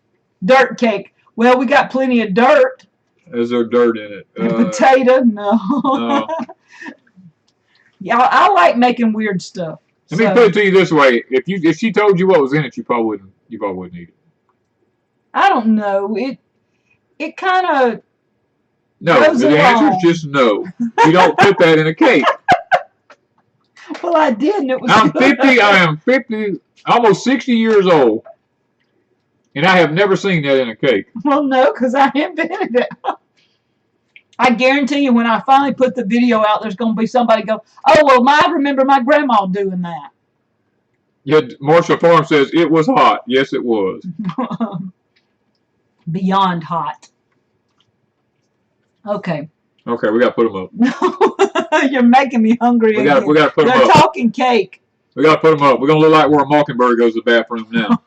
S2: Dirt cake. Well, we got plenty of dirt.
S1: Is there dirt in it?
S2: Potato? No. Yeah, I like making weird stuff.
S1: Let me put it to you this way: if she told you what was in it, you probably wouldn't eat it.
S2: I don't know. It kind of
S1: no. The answer is just no. You don't put that in a cake.
S2: Well, I did, and it was.
S1: I'm 50. I am 50, almost 60 years old. And I have never seen that in a cake.
S2: Well, no, because I invented it. I guarantee you when I finally put the video out, there's going to be somebody go, oh, well, I remember my grandma doing that.
S1: Yeah, Marshall Farm says it was hot. Yes, it was.
S2: Beyond hot. Okay.
S1: Okay, we got to put them up.
S2: No, you're making me hungry again.
S1: We got to put them up.
S2: They're talking cake.
S1: We got to put them up. We're going to look like where a mockingbird goes to the bathroom now.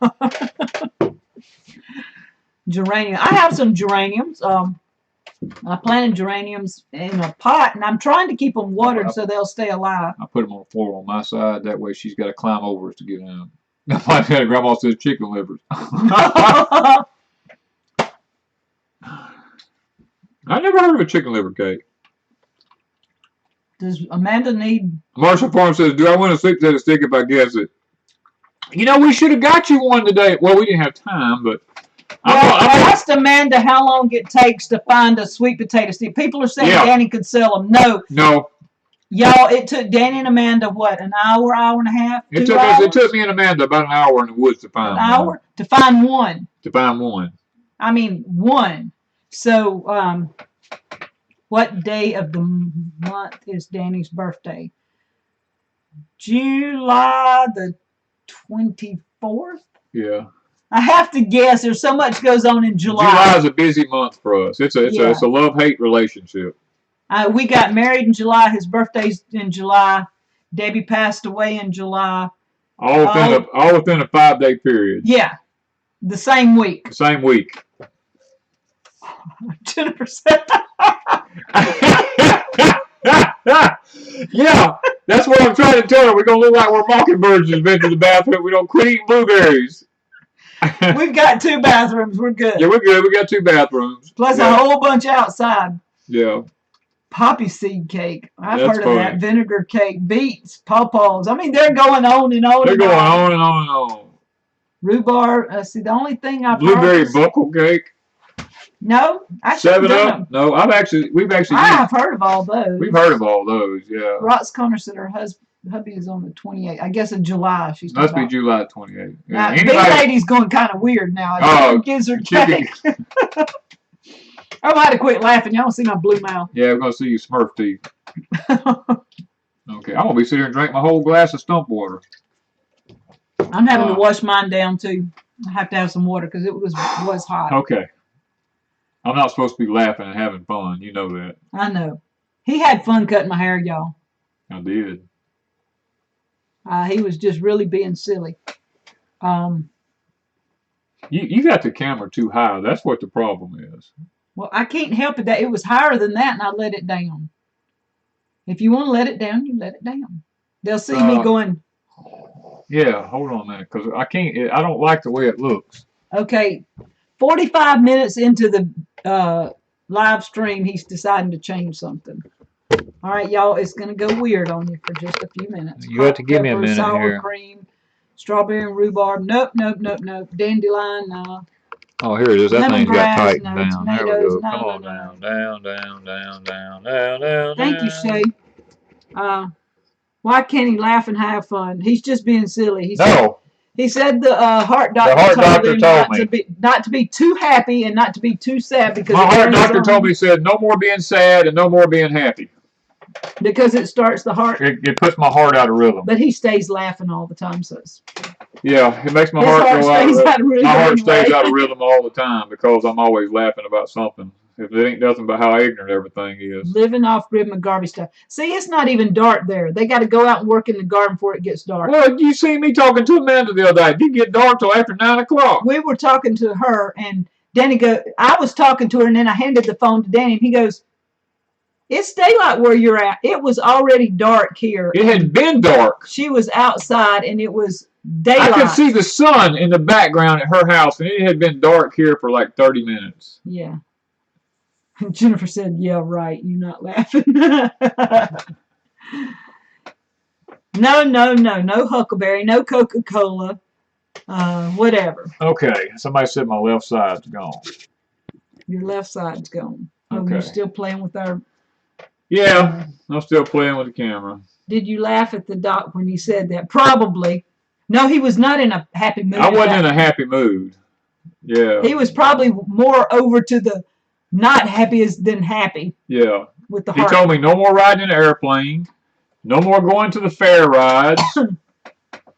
S2: Geranium. I have some geraniums. I planted geraniums in a pot, and I'm trying to keep them watered so they'll stay alive.
S1: I put them on the floor on my side. That way she's got to climb over us to get in. My grandma says chicken livers. I never heard of a chicken liver cake.
S2: Does Amanda need...
S1: Marshall Farm says, do I want a sweet potato stick if I guess it? You know, we should have got you one today. Well, we didn't have time, but...
S2: Well, I asked Amanda how long it takes to find a sweet potato stick. People are saying Danny could sell them. No.
S1: No.
S2: Y'all, it took Danny and Amanda, what, an hour and a half?
S1: It took me and Amanda about an hour in the woods to find one.
S2: An hour? To find one.
S1: To find one.
S2: I mean, one. So, what day of the month is Danny's birthday? July the 24th?
S1: Yeah.
S2: I have to guess. There's so much goes on in July.
S1: July is a busy month for us. It's a love-hate relationship.
S2: We got married in July. His birthday's in July. Debbie passed away in July.
S1: All within a 5-day period.
S2: Yeah. The same week.
S1: The same week.
S2: Jennifer said.
S1: Yeah, that's what I'm trying to tell her. We're going to look like we're mockingbirds who's been to the bathroom. We don't quit eating blueberries.
S2: We've got 2 bathrooms. We're good.
S1: Yeah, we're good. We got 2 bathrooms.
S2: Plus a whole bunch outside.
S1: Yeah.
S2: Poppy seed cake. I've heard of that. Vinegar cake. Beets. Pawpaws. I mean, they're going on and on.
S1: They're going on and on and on.
S2: Rhubarb. See, the only thing I've
S1: Blueberry buckle cake.
S2: No, I
S1: 7-Up. No, I've
S2: heard of all those.
S1: We've heard of all those. Yeah.
S2: Rox Connor said her hubby is on the 28th. I guess in July. She's
S1: must be July 28th.
S2: Yeah. Big lady's going kind of weird now.
S1: Oh,
S2: gives her cake. I might have quit laughing. Y'all don't see my blue mouth.
S1: Yeah, we're gonna see you Smurf teeth. Okay, I'm gonna be sitting here and drink my whole glass of stump water.
S2: I'm having to wash mine down too. I have to have some water because it was hot.
S1: Okay. I'm not supposed to be laughing and having fun. You know that.
S2: I know. He had fun cutting my hair, y'all.
S1: I did.
S2: He was just really being silly.
S1: You got the camera too high. That's what the problem is.
S2: Well, I can't help it. That it was higher than that, and I let it down. If you want to let it down, you let it down. They'll see me going.
S1: Yeah, hold on a minute, because I can't. I don't like the way it looks.
S2: Okay, 45 minutes into the live stream, he's deciding to change something. All right, y'all, it's going to go weird on you for just a few minutes.
S1: You have to give me a minute
S2: sour
S1: here.
S2: cream, strawberry and rhubarb. Nope, nope, nope, nope. Dandelion, no.
S1: Oh, here it is. That thing's got tightened
S2: no.
S1: down.
S2: Tomatoes,
S1: There we go.
S2: no,
S1: Come on
S2: no,
S1: down, down, down, down, down, down, down.
S2: Thank you, Shay. Why can't he laugh and have fun? He's just being silly. He said the heart doctor told him not to be too happy and not to be too sad because
S1: my heart doctor told me, said no more being sad and no more being happy.
S2: Because it starts the heart.
S1: It puts my heart out of rhythm.
S2: But he stays laughing all the time, so
S1: yeah, it makes my heart go out of rhythm. My heart stays out of rhythm all the time because I'm always laughing about something. If it ain't nothing but how ignorant everything is.
S2: Living off grid and garbage stuff. See, it's not even dark there. They got to go out and work in the garden before it gets dark.
S1: Well, you see me talking to Amanda the other day. It didn't get dark till after 9 o'clock.
S2: We were talking to her, and Danny I was talking to her, and then I handed the phone to Danny, and he goes, it's daylight where you're at. It was already dark here.
S1: It had been dark.
S2: She was outside, and it was daylight.
S1: I could see the sun in the background at her house, and it had been dark here for like 30 minutes.
S2: Yeah. Jennifer said, yeah, right. You're not laughing. No Huckleberry, no Coca-Cola, whatever.
S1: Okay. Somebody said my left side's gone.
S2: Your left side's gone.
S1: Okay.
S2: Oh, you're still playing with our...
S1: Yeah, I'm still playing with the camera.
S2: Did you laugh at the doc when he said that? Probably. No, he was not in a happy mood.
S1: I wasn't in a happy mood. Yeah.
S2: He was probably more over to the not happy than happy.
S1: Yeah.
S2: With the heart.
S1: He told me no more riding in an airplane, no more going to the fair rides,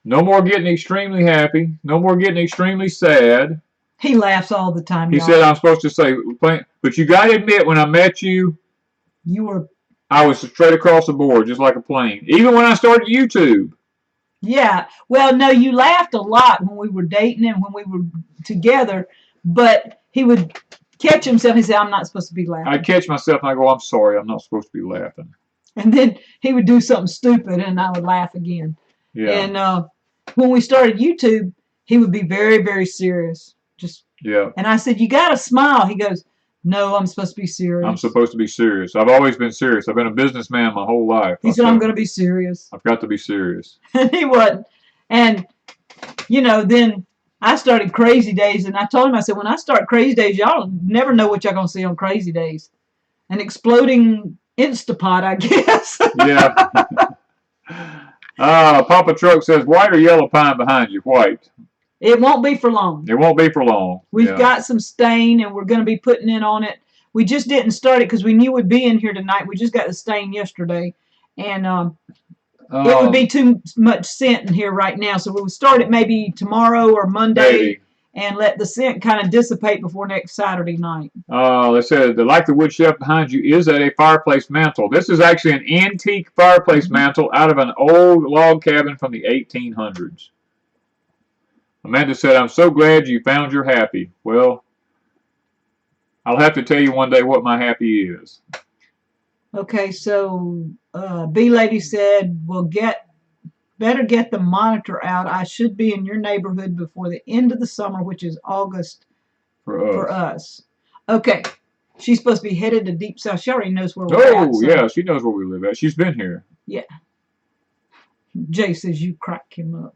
S1: no more getting extremely happy, no more getting extremely sad.
S2: He laughs all the time.
S1: He said I'm supposed to say, but you got to admit, when I met you, I was straight across the board, just like a plane. Even when I started YouTube.
S2: Yeah. Well, no, you laughed a lot when we were dating and when we were together, but he would catch himself and say, I'm not supposed to be laughing.
S1: I'd catch myself and I go, I'm sorry, I'm not supposed to be laughing.
S2: And then he would do something stupid and I would laugh again.
S1: Yeah.
S2: And when we started YouTube, he would be very, very serious.
S1: Yeah.
S2: And I said, you got to smile. He goes, no, I'm supposed to be serious.
S1: I'm supposed to be serious. I've always been serious. I've been a businessman my whole life.
S2: He said, I'm going to be serious.
S1: I've got to be serious.
S2: And he wasn't. And, then I started Crazy Days, and I told him, I said, when I start Crazy Days, y'all never know what y'all going to see on Crazy Days. An exploding Instapot, I guess.
S1: Yeah. Papa Truck says, white or yellow pine behind you? White.
S2: It won't be for long.
S1: It won't be for long.
S2: We've got some stain, and we're going to be putting it on it. We just didn't start it because we knew we'd be in here tonight. We just got the stain yesterday, and it would be too much scent in here right now. So we'll start it maybe tomorrow or Monday, and let the scent kind of dissipate before next Saturday night.
S1: They said, like the wood shelf behind you, is that a fireplace mantle? This is actually an antique fireplace mantle out of an old log cabin from the 1800s. Amanda said, I'm so glad you found your happy. Well, I'll have to tell you one day what my happy is.
S2: Okay, so B-Lady said, better get the monitor out. I should be in your neighborhood before the end of the summer, which is August for us. Okay, she's supposed to be headed to Deep South. She already knows where we're at.
S1: Oh, yeah, she knows where we live at. She's been here.
S2: Yeah. Jay says you crack him up.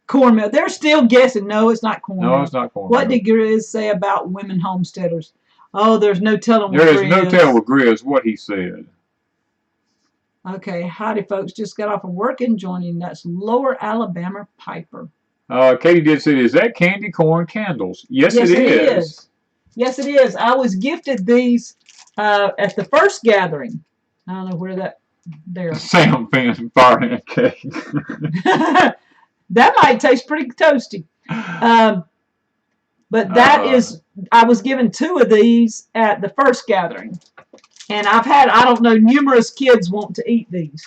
S2: Cornmeal. They're still guessing. No, it's not cornmeal.
S1: No, it's not cornmeal.
S2: What did Grizz say about women homesteaders? Oh, there's no telling what
S1: There is no telling with Grizz what he said.
S2: Okay, howdy, folks. Just got off of work and joining. That's Lower Alabama Piper.
S1: Katie did say, is that candy corn candles? Yes, it is.
S2: Yes, it is. I was gifted these at the first gathering. I don't know where that... There.
S1: Sam Finn Firehand cake.
S2: That might taste pretty toasty. But that is, I was given 2 of these at the first gathering. And I've had, I don't know, numerous kids want to eat these.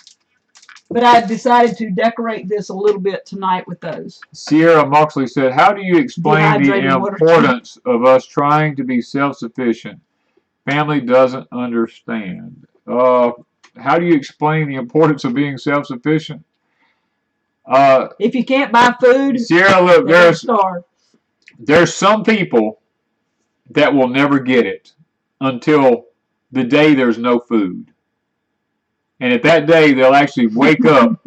S2: But I decided to decorate this a little bit tonight with those.
S1: Sierra Moxley said, how do you explain the importance of us trying to be self-sufficient? Family doesn't understand. how do you explain the importance of being self-sufficient?
S2: If you can't buy food,
S1: Sierra, look, there's some people that will never get it until the day there's no food. And at that day, they'll actually wake up.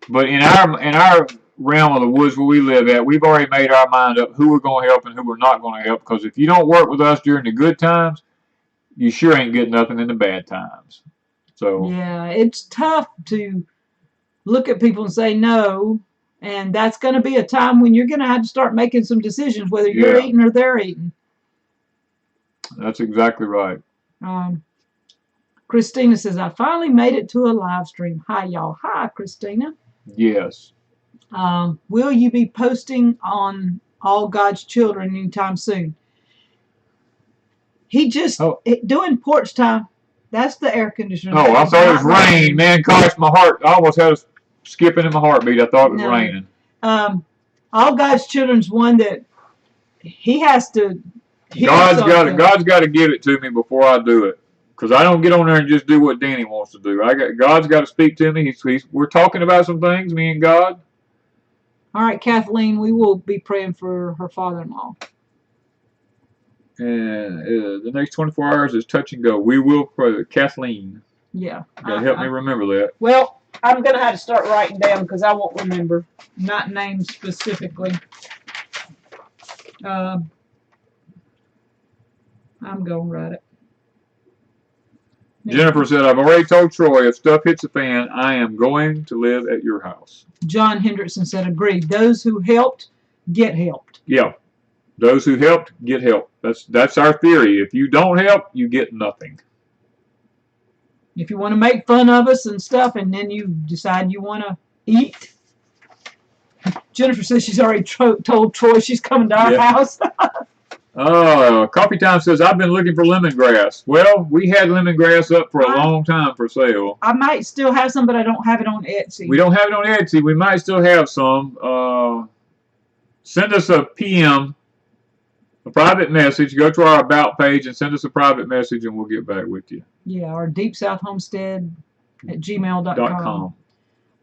S1: But in our realm of the woods where we live at, we've already made our mind up who we're going to help and who we're not going to help. Because if you don't work with us during the good times, you sure ain't getting nothing in the bad times. So
S2: yeah, it's tough to look at people and say no. And that's going to be a time when you're going to have to start making some decisions, whether you're eating or they're eating.
S1: That's exactly right.
S2: Christina says, I finally made it to a live stream. Hi, y'all. Hi, Christina.
S1: Yes.
S2: Will you be posting on All God's Children anytime soon? He just doing porch time. That's the air conditioner.
S1: Oh, I thought it was rain. Man, gosh, my heart. I almost had a skipping in my heartbeat. I thought it was raining.
S2: All God's Children's one that he has to.
S1: God's got to give it to me before I do it, because I don't get on there and just do what Danny wants to do. God's got to speak to me. We're talking about some things, me and God.
S2: All right, Kathleen, we will be praying for her father-in-law.
S1: And the next 24 hours is touch and go. We will pray. Kathleen.
S2: Yeah.
S1: You gotta help me remember that.
S2: Well, I'm going to have to start writing down because I won't remember. Not names specifically. I'm going to write it.
S1: Jennifer said, I've already told Troy if stuff hits the fan, I am going to live at your house.
S2: John Hendrickson said, agreed. Those who helped, get helped.
S1: Yeah. Those who helped, get help. That's our theory. If you don't help, you get nothing.
S2: If you want to make fun of us and stuff, and then you decide you want to eat. Jennifer says she's already told Troy she's coming to our house.
S1: Coffee Time says, I've been looking for lemongrass. Well, we had lemongrass up for a long time for sale.
S2: I might still have some, but I don't have it on Etsy.
S1: We don't have it on Etsy. We might still have some. Send us a PM, a private message. Go to our About page and send us a private message, and we'll get back with you.
S2: Yeah, or deepsouthhomestead@gmail.com.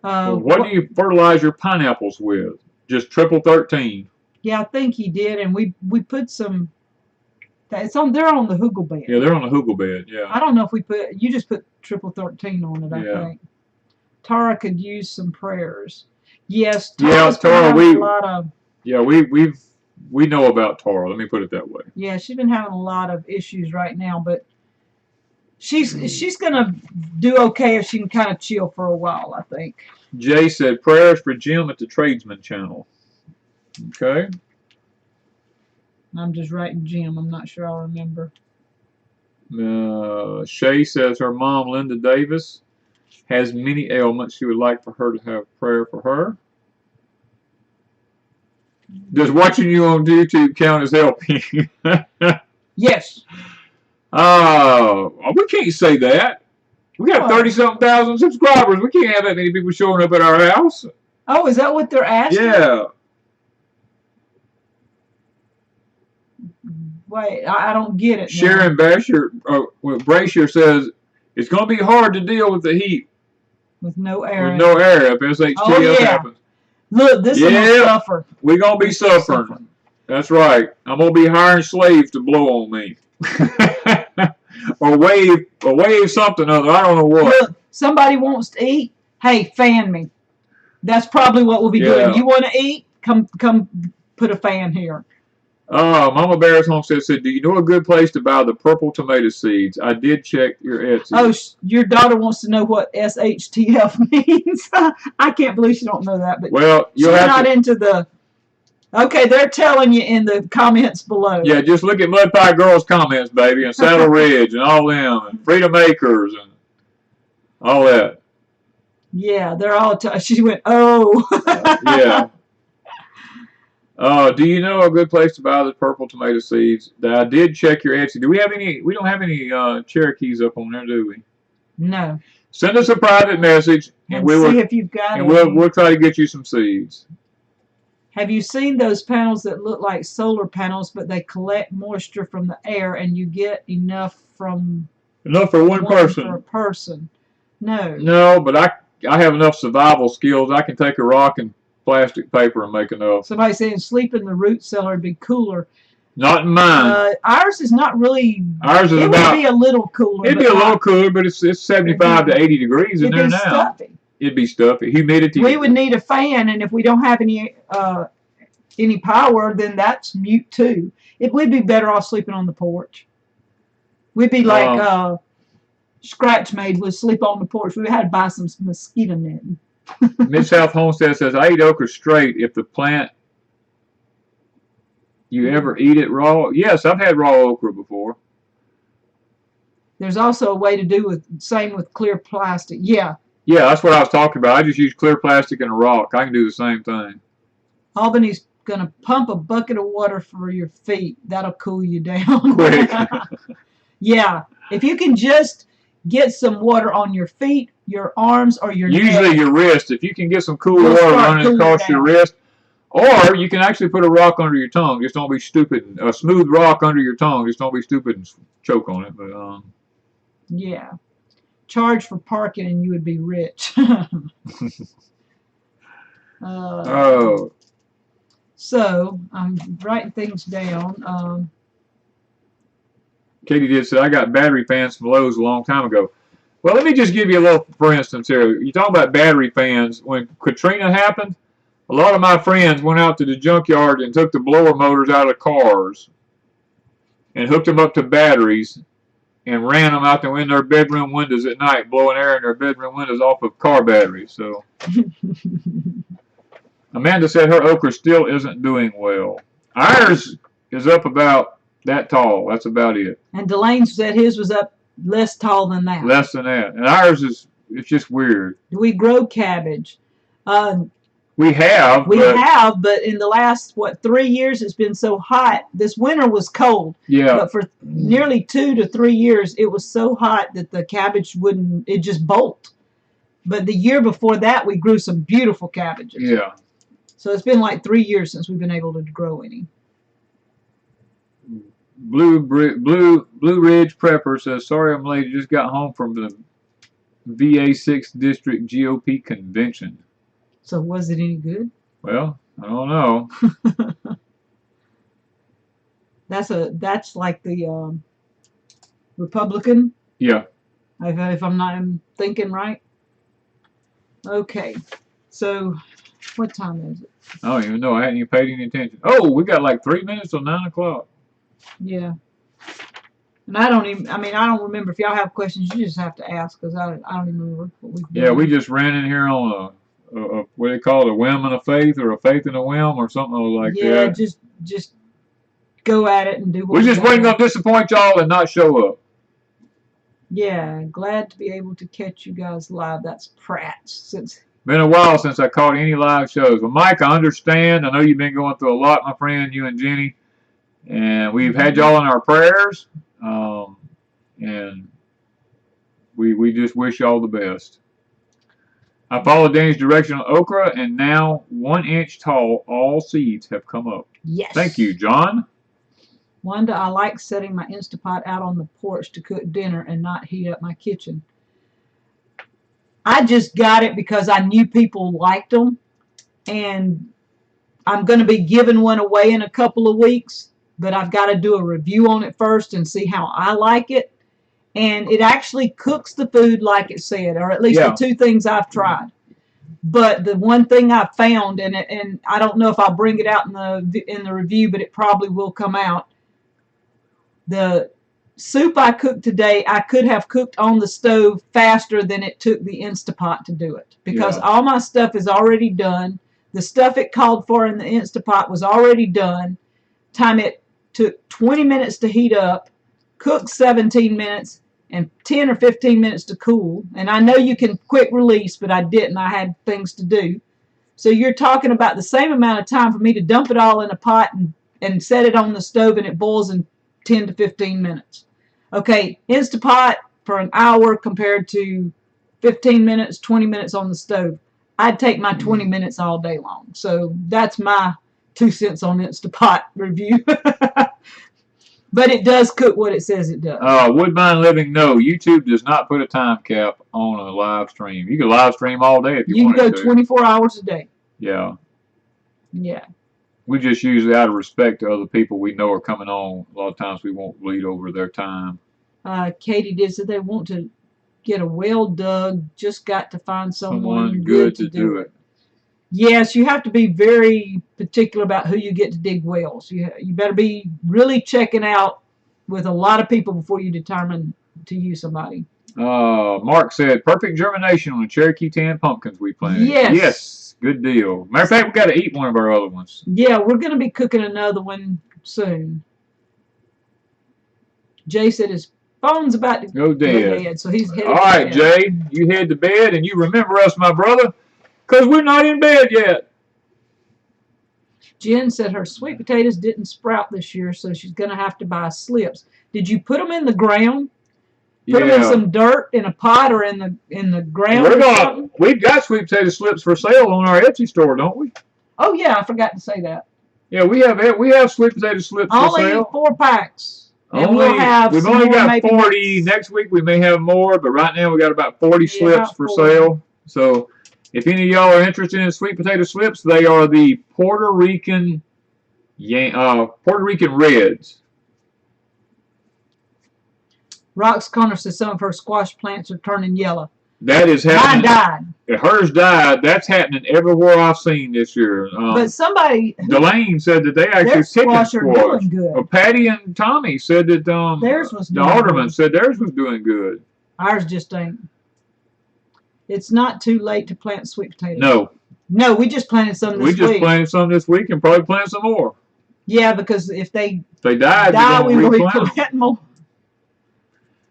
S1: What do you fertilize your pineapples with? Just triple 13.
S2: Yeah, I think he did, and we put some. It's on. They're on the hugel bed.
S1: Yeah, they're on the hugel bed. Yeah.
S2: I don't know if we put. You just put triple 13 on it. I think. Tara could use some prayers. Yes. Tara's
S1: Tara.
S2: A lot of.
S1: Yeah, we know about Tara. Let me put it that way.
S2: Yeah, she's been having a lot of issues right now, but she's gonna do okay if she can kind of chill for a while. I think.
S1: Jay said prayers for Jim at the Tradesman channel. Okay.
S2: I'm just writing Jim. I'm not sure I'll remember.
S1: Shay says her mom, Linda Davis, has many ailments. She would like for her to have prayer for her. Does watching you on YouTube count as helping?
S2: Yes.
S1: We can't say that. We got 30-something thousand subscribers. We can't have that many people showing up at our house.
S2: Oh, is that what they're asking?
S1: Yeah.
S2: Wait, I don't get it.
S1: Sharon Brasher says it's going to be hard to deal with the heat.
S2: With no air.
S1: With no air if SHTF happens.
S2: Look, this is going to suffer.
S1: We're going to be suffering. That's right. I'm going to be hiring slaves to blow on me. or wave something other. I don't know what.
S2: Look, somebody wants to eat. Hey, fan me. That's probably what we'll be doing. You want to eat? Come put a fan here.
S1: Mama Bear's Homestead said, do you know a good place to buy the purple tomato seeds? I did check your Etsy.
S2: Oh, your daughter wants to know what SHTF means. I can't believe she don't know that. But she's not into the... Okay, they're telling you in the comments below.
S1: Yeah, just look at Mud Pie Girls' comments, baby, and Saddle Ridge and all them, and Freedom Acres and all that.
S2: Yeah, they're all... She went, oh.
S1: Yeah. Do you know a good place to buy the purple tomato seeds? I did check your Etsy. Do we have any? We don't have any Cherokees up on there, do we?
S2: No.
S1: Send us a private message, and we will see
S2: if you've got.
S1: And we'll try to get you some seeds.
S2: Have you seen those panels that look like solar panels, but they collect moisture from the air, and you get enough for one person? For a person. No.
S1: No, but I have enough survival skills. I can take a rock and plastic paper and make enough.
S2: Somebody saying sleep in the root cellar would be cooler.
S1: Not in mine.
S2: Ours is not really.
S1: Ours is
S2: it
S1: about.
S2: Would be a little cooler.
S1: It'd be a little cooler, but it's 75 to 80 degrees in there now.
S2: Stuffy.
S1: It'd be stuffy. Humidity.
S2: We would need a fan, and if we don't have any power, then that's mute too. We'd be better off sleeping on the porch. We'd be like Scratch Maid would sleep on the porch. We had to buy some mosquito netting.
S1: Mid-South Homestead says, I eat okra straight if the plant, you ever eat it raw? Yes, I've had raw okra before.
S2: There's also a way to do same with clear plastic. Yeah.
S1: Yeah, that's what I was talking about. I just use clear plastic and a rock. I can do the same thing.
S2: Albany's going to pump a bucket of water for your feet. That'll cool you down.
S1: Quick.
S2: Yeah. If you can just get some water on your feet, your arms, or your
S1: Usually
S2: neck,
S1: your wrist. If you can get some cool water running across your wrist, or you can actually put a rock under your tongue. Just don't be stupid. A smooth rock under your tongue. Just don't be stupid and choke on it. But
S2: yeah. Charge for parking and you would be rich.
S1: Oh.
S2: So I'm writing things down.
S1: Katie did say, I got battery fans from Lowe's a long time ago. Well, let me just give you a little, for instance here. You talk about battery fans. When Katrina happened, a lot of my friends went out to the junkyard and took the blower motors out of cars and hooked them up to batteries and ran them out in their bedroom windows at night, blowing air in their bedroom windows off of car batteries. So Amanda said her okra still isn't doing well. Ours is up about that tall. That's about it.
S2: And DeLane said his was up less tall than that.
S1: Less than that. And ours it's just weird.
S2: Do we grow cabbage?
S1: We have.
S2: But in the last, 3 years, it's been so hot. This winter was cold.
S1: Yeah.
S2: But for nearly 2 to 3 years, it was so hot that the cabbage it just bolt. But the year before that, we grew some beautiful cabbages.
S1: Yeah.
S2: So it's been like 3 years since we've been able to grow any.
S1: Blue Ridge Prepper says, sorry I'm late. Just got home from the VA 6th District GOP convention.
S2: So was it any good?
S1: Well, I don't know.
S2: That's like the Republican.
S1: Yeah.
S2: If I'm thinking right. Okay. So what time is it?
S1: I don't even know. I hadn't even paid any attention. Oh, we got like 3 minutes till 9 o'clock.
S2: Yeah. And I don't remember. If y'all have questions, you just have to ask, because I don't even remember what we've done.
S1: Yeah, we just ran in here on a what do they call it, a whim and a faith, or a faith and a whim, or something like that.
S2: Yeah, just go at it and do what
S1: we're just waiting to disappoint y'all and not show up.
S2: Yeah, glad to be able to catch you guys live. That's Pratt's.
S1: Been a while since I caught any live shows. Well, Mike, I understand. I know you've been going through a lot, my friend, you and Jenny. And we've had y'all in our prayers. And we just wish y'all the best. I followed Danny's direction on okra, and now 1 inch tall, all seeds have come up.
S2: Yes.
S1: Thank you, John.
S2: Wanda, I like setting my Instapot out on the porch to cook dinner and not heat up my kitchen. I just got it because I knew people liked them, and I'm going to be giving one away in a couple of weeks, but I've got to do a review on it first and see how I like it. And it actually cooks the food like it said, or at least the 2 things I've tried. But the one thing I found, and I don't know if I'll bring it out in the review, but it probably will come out. The soup I cooked today, I could have cooked on the stove faster than it took the Instapot to do it, because all my stuff is already done. The stuff it called for in the Instapot was already done. Time it took 20 minutes to heat up, cook 17 minutes, and 10 or 15 minutes to cool. And I know you can quick release, but I didn't. I had things to do. So you're talking about the same amount of time for me to dump it all in a pot and set it on the stove, and it boils in 10 to 15 minutes. Okay, Instapot for an hour compared to 15 minutes, 20 minutes on the stove. I'd take my 20 minutes all day long. So that's my 2 cents on Instapot review. But it does cook what it says it does.
S1: Woodbine Living, no. YouTube does not put a time cap on a live stream. You can live stream all day if you want to.
S2: You can go 24 hours a day.
S1: Yeah.
S2: Yeah.
S1: We just usually, out of respect to other people we know are coming on, a lot of times we won't bleed over their time.
S2: Katie did say they want to get a well dug, just got to find someone good to do it. Yes, you have to be very particular about who you get to dig wells. You better be really checking out with a lot of people before you determine to use somebody.
S1: Mark said, perfect germination on the Cherokee tan pumpkins we planted.
S2: Yes.
S1: Yes. Good deal. Matter of fact, we got to eat one of our other ones.
S2: Yeah, we're going to be cooking another one soon. Jay said his phone's about to
S1: go dead.
S2: So he's headed
S1: All right, Jay, you head to bed, and you remember us, my brother, because we're not in bed yet.
S2: Jen said her sweet potatoes didn't sprout this year, so she's going to have to buy slips. Did you put them in the ground? Put them in some dirt in a pot or in the ground?
S1: We've got sweet potato slips for sale on our Etsy store, don't we?
S2: Oh yeah, I forgot to say that.
S1: Yeah, we have sweet potato slips for sale.
S2: Only 4 packs. And we've
S1: only got 40. Next week we may have more, but right now we got about 40 slips for sale. So if any of y'all are interested in sweet potato slips, they are the Puerto Rican Reds.
S2: Rox Connor says some of her squash plants are turning yellow.
S1: That is happening.
S2: Mine died.
S1: Hers died. That's happening everywhere I've seen this year.
S2: But somebody...
S1: DeLane said that they actually picked squash.
S2: Doing good.
S1: Well, Patty and Tommy said that
S2: theirs was
S1: the alderman said theirs was doing good.
S2: Ours just ain't. It's not too late to plant sweet potatoes.
S1: No.
S2: No, we just planted some this week.
S1: We just planted some this week and probably plant some more.
S2: Yeah, because if they
S1: die,
S2: we will replant more.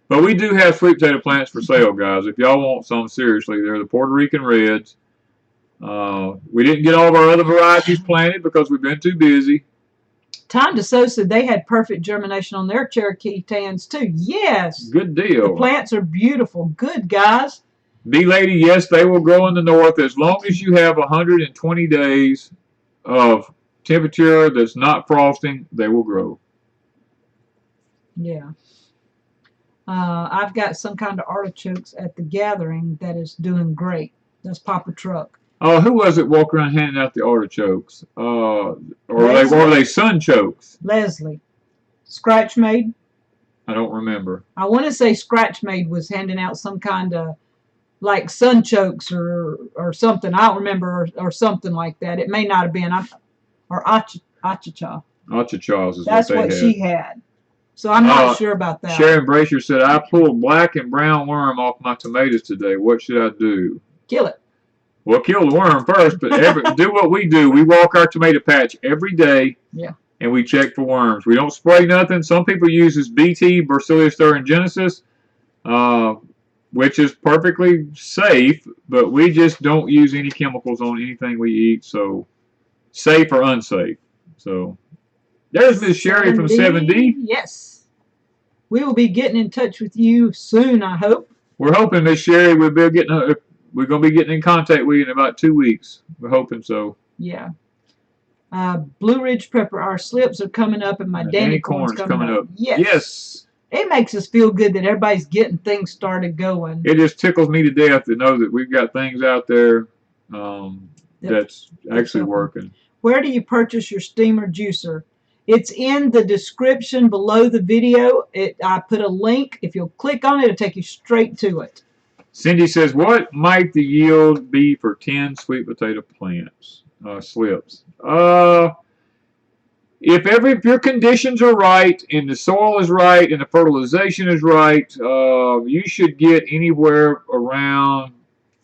S1: But we do have sweet potato plants for sale, guys. If y'all want some, seriously, they're the Puerto Rican Reds. We didn't get all of our other varieties planted because we've been too busy.
S2: Time to Sow said they had perfect germination on their Cherokee tans, too. Yes.
S1: Good deal.
S2: The plants are beautiful. Good, guys.
S1: B-Lady, yes, they will grow in the north as long as you have 120 days of temperature that's not frosting, they will grow.
S2: Yeah. I've got some kind of artichokes at the gathering that is doing great. That's Papa Truck.
S1: Who was it walking around handing out the artichokes? Or were they sunchokes?
S2: Leslie. Scratch Maid?
S1: I don't remember.
S2: I want to say Scratch Maid was handing out some kind of like sunchokes or something. I don't remember, or something like that. It may not have been. Or achicha.
S1: Achichas is
S2: That's what she had. So I'm not sure about that.
S1: Sharon Brasher said, I pulled black and brown worm off my tomatoes today. What should I do?
S2: Kill it.
S1: Well, kill the worm first, but do what we do. We walk our tomato patch every day, and we check for worms. We don't spray nothing. Some people use this BT, Bacillus thuringiensis, which is perfectly safe, but we just don't use any chemicals on anything we eat, so safe or unsafe. So there's Miss Sherry from 7D.
S2: Yes. We will be getting in touch with you soon, I hope.
S1: We're hoping, Miss Sherry, we're going to be getting in contact with you in about 2 weeks. We're hoping so.
S2: Yeah. Blue Ridge Prepper, our slips are coming up, and my Danny corn's coming up. Yes. It makes us feel good that everybody's getting things started going.
S1: It just tickles me to death to know that we've got things out there that's actually working.
S2: Where do you purchase your steamer juicer? It's in the description below the video. I put a link. If you'll click on it, it'll take you straight to it.
S1: Cindy says, what might the yield be for 10 sweet potato plants, slips? If your conditions are right and the soil is right and the fertilization is right, you should get anywhere around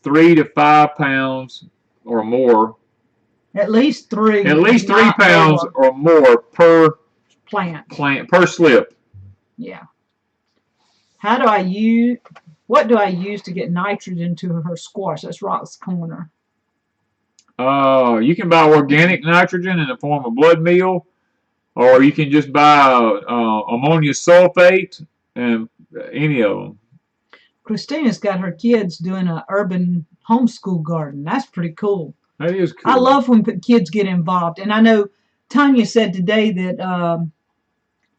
S1: 3 to 5 pounds or more.
S2: At least 3.
S1: At least 3 pounds or more per
S2: plant
S1: per slip.
S2: Yeah. What do I use to get nitrogen to her squash? That's Rock's Corner.
S1: You can buy organic nitrogen in the form of blood meal, or you can just buy ammonia sulfate, and any of them. Christina's
S2: got her kids doing an urban homeschool garden. That's pretty cool.
S1: That is cool.
S2: I love when kids get involved. And I know Tonia said today that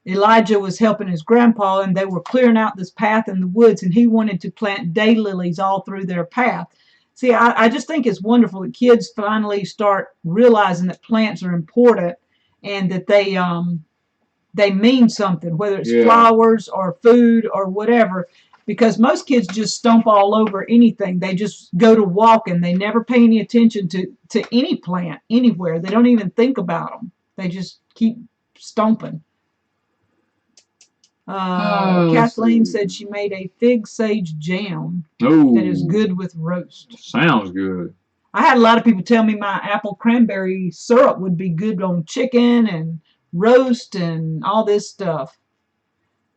S2: Elijah was helping his grandpa, and they were clearing out this path in the woods, and he wanted to plant daylilies all through their path. See, I just think it's wonderful that kids finally start realizing that plants are important and that they mean something, whether it's flowers or food or whatever, because most kids just stomp all over anything. They just go to walk and they never pay any attention to any plant anywhere. They don't even think about them. They just keep stomping. Kathleen said she made a fig sage jam that is good with roast.
S1: Sounds good.
S2: I had a lot of people tell me my apple cranberry syrup would be good on chicken and roast and all this stuff.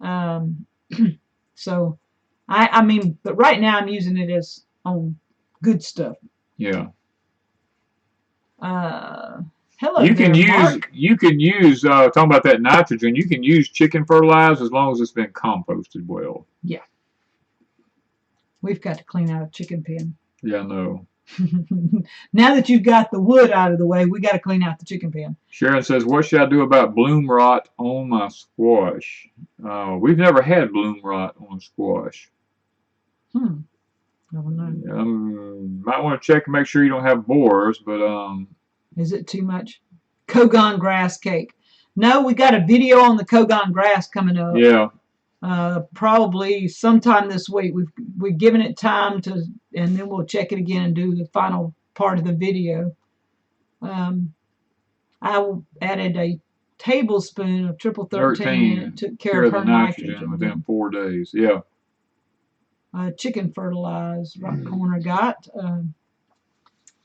S2: So, I mean, but right now I'm using it as on good stuff.
S1: Yeah.
S2: Hello.
S1: You can
S2: there,
S1: use
S2: Mark.
S1: you can use talking about that nitrogen. You can use chicken fertilizer as long as it's been composted well.
S2: Yeah. We've got to clean out a chicken pen.
S1: Yeah, I know.
S2: Now that you've got the wood out of the way, we got to clean out the chicken pen.
S1: Sharon says, "What should I do about bloom rot on my squash?" We've never had bloom rot on squash.
S2: I don't know.
S1: Might want to check and make sure you don't have borers, but
S2: Is it too much? Kogon grass cake. No, we got a video on the Kogon grass coming up.
S1: Yeah.
S2: Probably sometime this week. We've given it time to, and then we'll check it again and do the final part of the video. I added a tablespoon of triple 13 and it took care of her nitrogen
S1: within 4 days. Yeah.
S2: Chicken fertilized. Rock Corner got.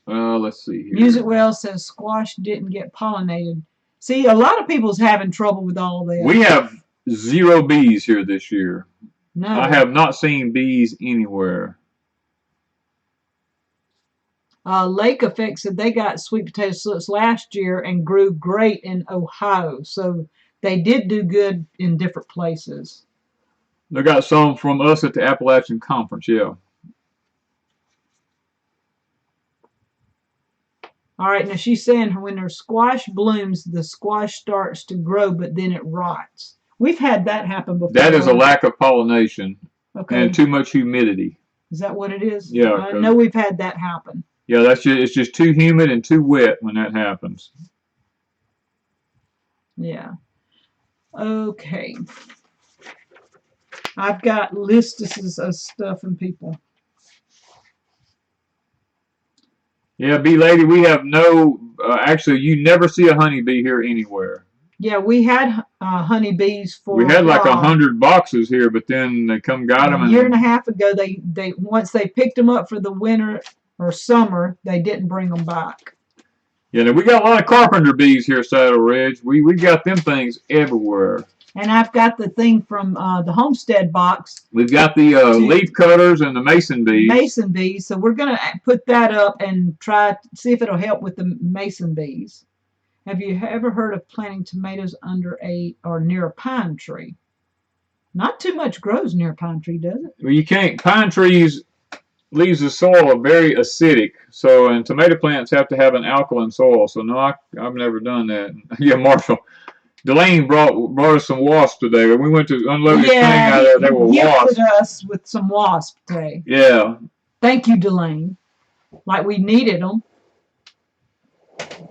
S1: Let's see here.
S2: Music Well says squash didn't get pollinated. See, a lot of people's having trouble with all this.
S1: We have 0 bees here this year.
S2: No.
S1: I have not seen bees anywhere.
S2: Lake Effect said they got sweet potato slips last year and grew great in Ohio. So they did do good in different places.
S1: They got some from us at the Appalachian Conference, yeah.
S2: All right, now she's saying when her squash blooms, the squash starts to grow, but then it rots. We've had that happen before.
S1: That is a lack of pollination and too much humidity.
S2: Is that what it is?
S1: Yeah.
S2: I know we've had that happen.
S1: Yeah, it's just too humid and too wet when that happens.
S2: Yeah. Okay. I've got lists of stuff and people.
S1: Yeah, bee lady, we have no. Actually, you never see a honeybee here anywhere.
S2: Yeah, we had honeybees for.
S1: We had like 100 boxes here, but then they got them.
S2: A year and a half ago, they once they picked them up for the winter or summer, they didn't bring them back.
S1: Yeah, now we got a lot of carpenter bees here, Saddle Ridge. We got them things everywhere.
S2: And I've got the thing from the Homestead box.
S1: We've got the leaf cutters and the mason bees.
S2: Mason bees. So we're going to put that up and try to see if it'll help with the mason bees. Have you ever heard of planting tomatoes under or near a pine tree? Not too much grows near a pine tree, does it?
S1: Well, you can't. Pine trees leaves the soil very acidic. And tomato plants have to have an alkaline soil. So no, I've never done that. Yeah, Marshall. DeLane brought us some wasps today. When we went to unload this thing out of there, they were wasps.
S2: Gifted us with some wasps today.
S1: Yeah.
S2: Thank you, DeLane. Like we needed them.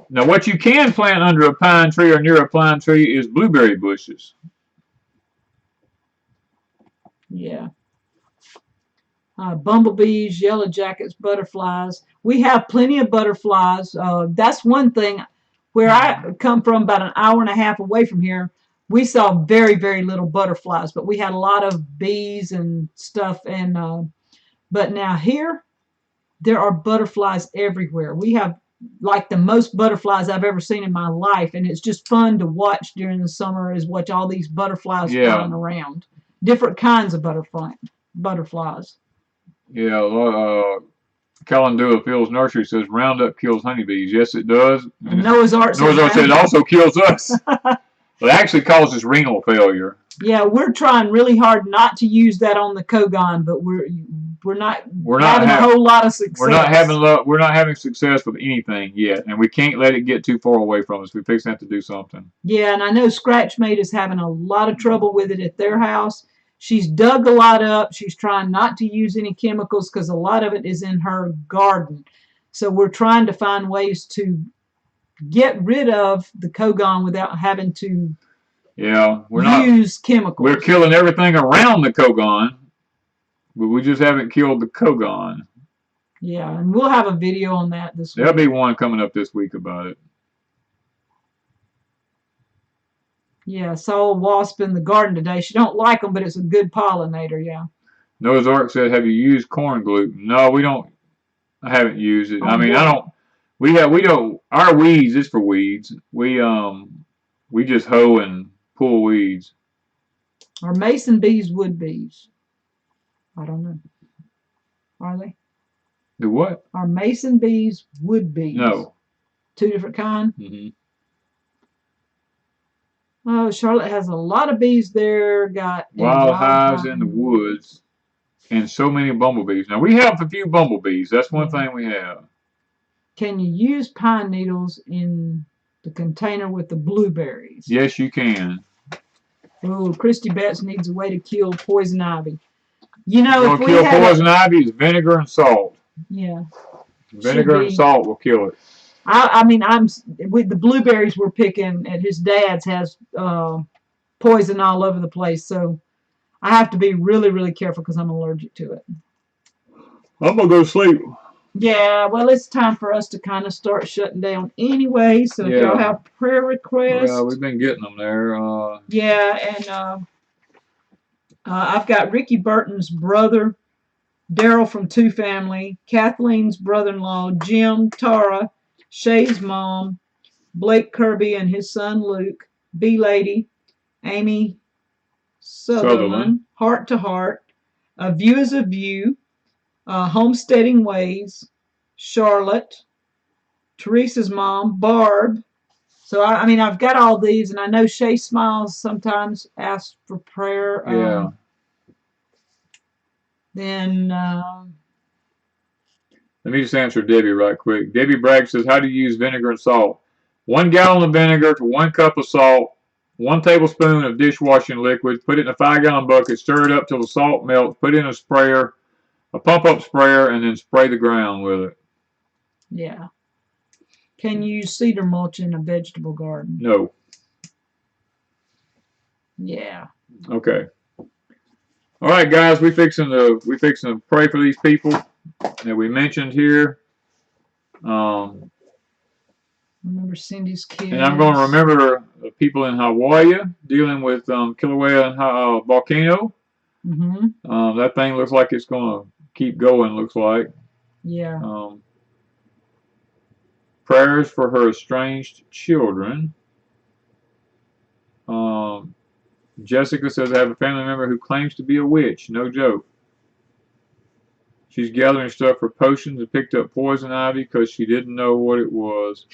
S1: Now, what you can plant under a pine tree or near a pine tree is blueberry bushes.
S2: Yeah. Bumblebees, yellow jackets, butterflies. We have plenty of butterflies. That's one thing. Where I come from, about an hour and a half away from here, we saw very, very little butterflies, but we had a lot of bees and stuff. But now here, there are butterflies everywhere. We have like the most butterflies I've ever seen in my life, and it's just fun to watch during the summer. Is watch all these butterflies flying around, different kinds of butterflies.
S1: Yeah. Calendula Fields Nursery says Roundup kills honeybees. Yes, it does.
S2: And Noah's Ark
S1: says it also kills us. It actually causes renal failure.
S2: Yeah, we're trying really hard not to use that on the Kogon, but we're not
S1: having
S2: a whole lot of success.
S1: We're not having success with anything yet, and we can't let it get too far away from us. We fix have to do something.
S2: Yeah, and I know Scratchmate is having a lot of trouble with it at their house. She's dug a lot up. She's trying not to use any chemicals because a lot of it is in her garden. So we're trying to find ways to get rid of the Kogon without having to use chemicals.
S1: We're killing everything around the Kogon, but we just haven't killed the Kogon.
S2: Yeah, and we'll have a video on that this week.
S1: There'll be one coming up this week about it.
S2: Yeah, saw a wasp in the garden today. She don't like them, but it's a good pollinator, yeah.
S1: Noah's Ark said, have you used corn gluten? No, we don't. I haven't used it. I mean, I don't. We don't. Our weeds is for weeds. We just hoe and pull weeds.
S2: Are mason bees wood bees? I don't know. Are they?
S1: The what?
S2: Are mason bees wood bees?
S1: No.
S2: Two different kinds?
S1: Mm-hmm.
S2: Oh, Charlotte has a lot of bees there. Got
S1: wild hives in the woods and so many bumblebees. Now, we have a few bumblebees. That's one thing we have.
S2: Can you use pine needles in the container with the blueberries?
S1: Yes, you can.
S2: Oh, Christy Betts needs a way to kill poison ivy. You know, if we
S1: kill poison ivy is vinegar and salt.
S2: Yeah.
S1: Vinegar and salt will kill it.
S2: I mean, with the blueberries we're picking at his dad's has poison all over the place, so I have to be really, really careful because I'm allergic to it.
S1: I'm gonna go to sleep. Yeah,
S2: well, it's time for us to kind of start shutting down anyway. So if y'all have prayer requests,
S1: yeah, we've been getting them there.
S2: And I've got Ricky Burton's brother, Daryl from Two Family, Kathleen's brother-in-law, Jim, Tara, Shay's mom, Blake Kirby and his son Luke, B Lady, Amy Sutherland, Heart to Heart, A View is a View, Homesteading Ways, Charlotte, Teresa's mom, Barb. So I mean, I've got all these, and I know Shay Smiles sometimes asks for prayer.
S1: Yeah.
S2: Then
S1: let me just answer Debbie right quick. Debbie Bragg says, how do you use vinegar and salt? 1 gallon of vinegar to 1 cup of salt, 1 tablespoon of dishwashing liquid, put it in a 5-gallon bucket, stir it up till the salt melts, put in a sprayer, a pump-up sprayer, and then spray the ground with it.
S2: Yeah. Can you use cedar mulch in a vegetable garden?
S1: No.
S2: Yeah.
S1: Okay. All right, guys, we fixing to pray for these people that we mentioned here.
S2: Remember Cindy's kids.
S1: And I'm going to remember the people in Hawaii dealing with Kilauea volcano.
S2: Mm-hmm.
S1: That thing looks like it's going to keep going. Looks like.
S2: Yeah.
S1: Prayers for her estranged children. Jessica says, I have a family member who claims to be a witch. No joke. She's gathering stuff for potions and picked up poison ivy because she didn't know what it was.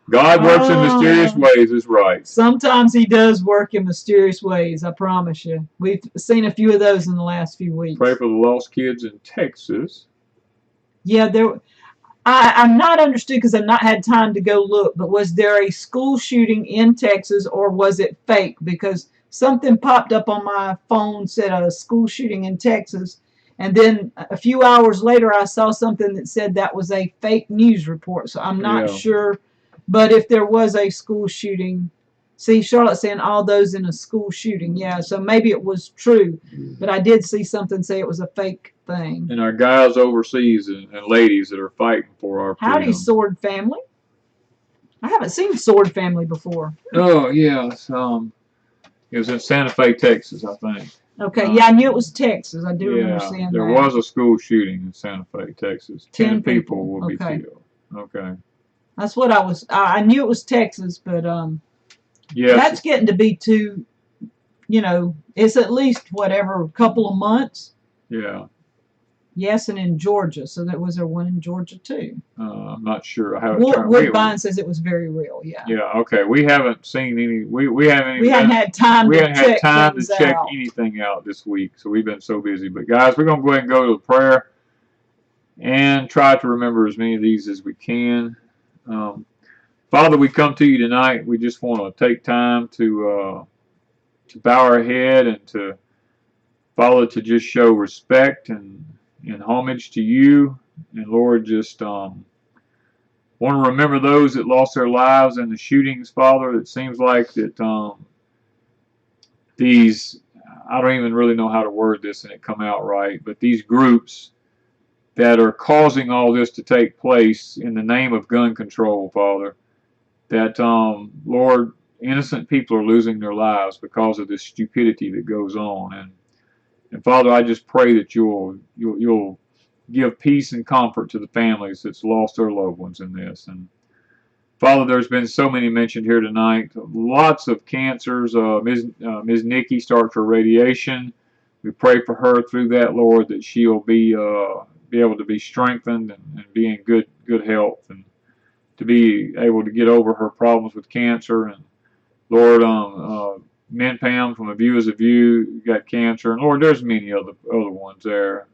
S1: God works in mysterious ways, is right.
S2: Sometimes he does work in mysterious ways, I promise you. We've seen a few of those in the last few weeks.
S1: Pray for the lost kids in Texas.
S2: Yeah, I'm not understood because I've not had time to go look, but was there a school shooting in Texas or was it fake? Because something popped up on my phone said a school shooting in Texas, and then a few hours later I saw something that said that was a fake news report, so I'm not sure. But if there was a school shooting, see, Charlotte's saying all those in a school shooting, yeah, so maybe it was true, but I did see something say it was a fake thing.
S1: And our guys overseas and ladies that are fighting for our freedom.
S2: Howdy, Sword Family. I haven't seen Sword Family before.
S1: Oh, yeah. It was in Santa Fe, Texas, I think.
S2: Okay, yeah, I knew it was Texas. I do remember seeing that.
S1: There was a school shooting in Santa Fe, Texas. 10 people will be killed. Okay.
S2: That's what I knew it was Texas, but
S1: yes.
S2: That's getting to be too, it's at least, whatever, a couple of months.
S1: Yeah.
S2: Yes, and in Georgia. So that was there one in Georgia too.
S1: I'm not sure. I haven't.
S2: Woodbine says it was very real. Yeah.
S1: Yeah. Okay. We haven't seen any. We haven't.
S2: We hadn't had time.
S1: We hadn't had time to check
S2: out.
S1: anything out this week, so we've been so busy. But guys, we're gonna go ahead and go to prayer and try to remember as many of these as we can. Father, we come to you tonight. We just want to take time to bow our head and to Father, to just show respect and homage to you. And Lord, just want to remember those that lost their lives in the shootings, Father. It seems like that these, I don't even really know how to word this and it come out right, but these groups that are causing all this to take place in the name of gun control, Father, that, Lord, innocent people are losing their lives because of this stupidity that goes on. And Father, I just pray that you'll give peace and comfort to the families that's lost their loved ones in this. And Father, there's been so many mentioned here tonight. Lots of cancers. Ms. Nikki starts her radiation. We pray for her through that, Lord, that she'll be able to be strengthened and be in good health and to be able to get over her problems with cancer. And Lord, Min Pam from A View is a View got cancer, and Lord, there's many other ones there.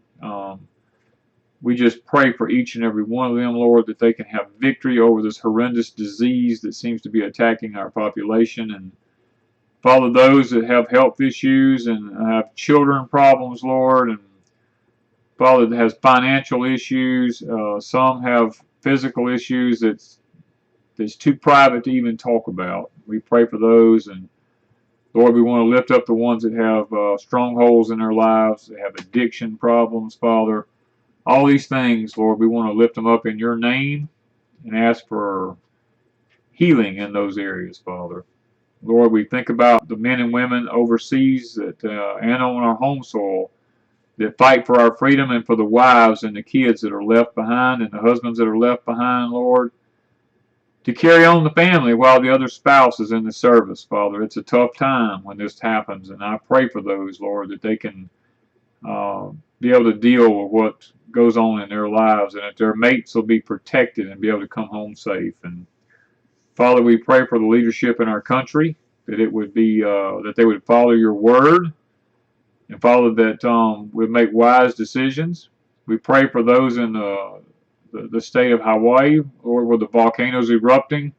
S1: We just pray for each and every one of them, Lord, that they can have victory over this horrendous disease that seems to be attacking our population. And Father, those that have health issues and have children problems, Lord, and Father, that has financial issues, some have physical issues that's too private to even talk about. We pray for those. And Lord, we want to lift up the ones that have strongholds in their lives, that have addiction problems, Father. All these things, Lord, we want to lift them up in your name and ask for healing in those areas, Father. Lord, we think about the men and women overseas that and on our home soil that fight for our freedom, and for the wives and the kids that are left behind and the husbands that are left behind, Lord, to carry on the family while the other spouse is in the service, Father. It's a tough time when this happens, and I pray for those, Lord, that they can be able to deal with what goes on in their lives, and that their mates will be protected and be able to come home safe. And Father, we pray for the leadership in our country, that it would be that they would follow your word, and Father, that would make wise decisions. We pray for those in the state of Hawaii, Lord, where the volcano's erupting.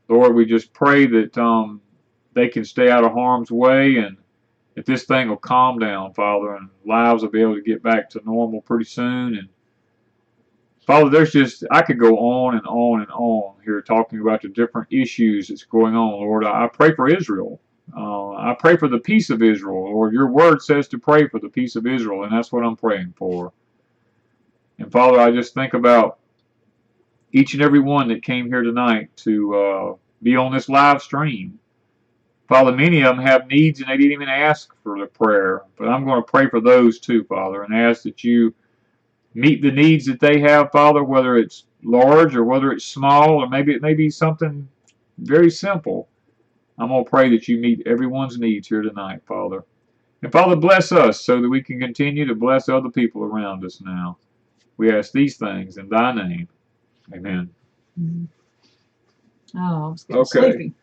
S1: Lord, we just pray that they can stay out of harm's way, and that this thing will calm down, Father, and lives will be able to get back to normal pretty soon. And Father, there's just, I could go on and on and on here talking about the different issues that's going on, Lord. I pray for Israel. I pray for the peace of Israel, Lord. Your word says to pray for the peace of Israel, and that's what I'm praying for. And Father, I just think about each and every one that came here tonight to be on this live stream. Father, many of them have needs and they didn't even ask for the prayer. But I'm going to pray for those too, Father, and ask that you meet the needs that they have, Father, whether it's large or whether it's small, or maybe it may be something very simple. I'm going to pray that you meet everyone's needs here tonight, Father. And Father, bless us so that we can continue to bless other people around us now. We ask these things in thy name. Amen.
S2: Mm-hmm. Oh, I was getting sleepy.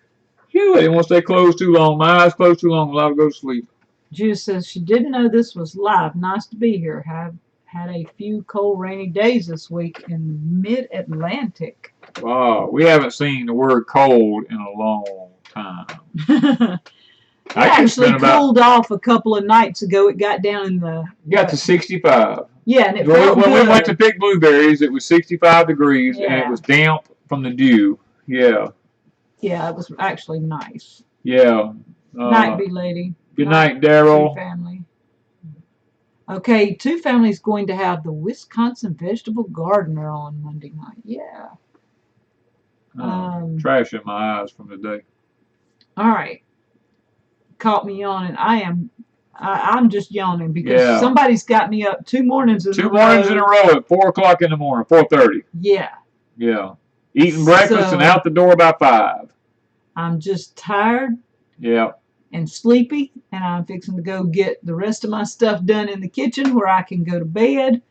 S1: Phew, I didn't want to stay closed too long. My eyes closed too long. I'm allowed to go to sleep.
S2: Judah says she didn't know this was live. Nice to be here. Have had a few cold, rainy days this week in mid-Atlantic.
S1: Wow, we haven't seen the word cold in a long time.
S2: It actually cooled off a couple of nights ago. It got down in the...
S1: Got to 65.
S2: Yeah, and it felt good.
S1: When we went to pick blueberries, it was 65 degrees, and it was damp from the dew. Yeah.
S2: Yeah, it was actually nice.
S1: Yeah.
S2: Night, B-Lady.
S1: Good night, Daryl.
S2: Family. Okay, Two Family's going to have the Wisconsin Vegetable Gardener on Monday night. Yeah.
S1: Trash in my eyes from the day.
S2: All right. Caught me yawning. I'm just yawning because somebody's got me up 2 mornings in a row. 2 mornings in a row at 4 o'clock in the morning, 4:30. Yeah.
S1: Yeah. Eating breakfast and out the door by 5.
S2: I'm just tired.
S1: Yeah.
S2: And sleepy, and I'm fixing to go get the rest of my stuff done in the kitchen where I can go to bed.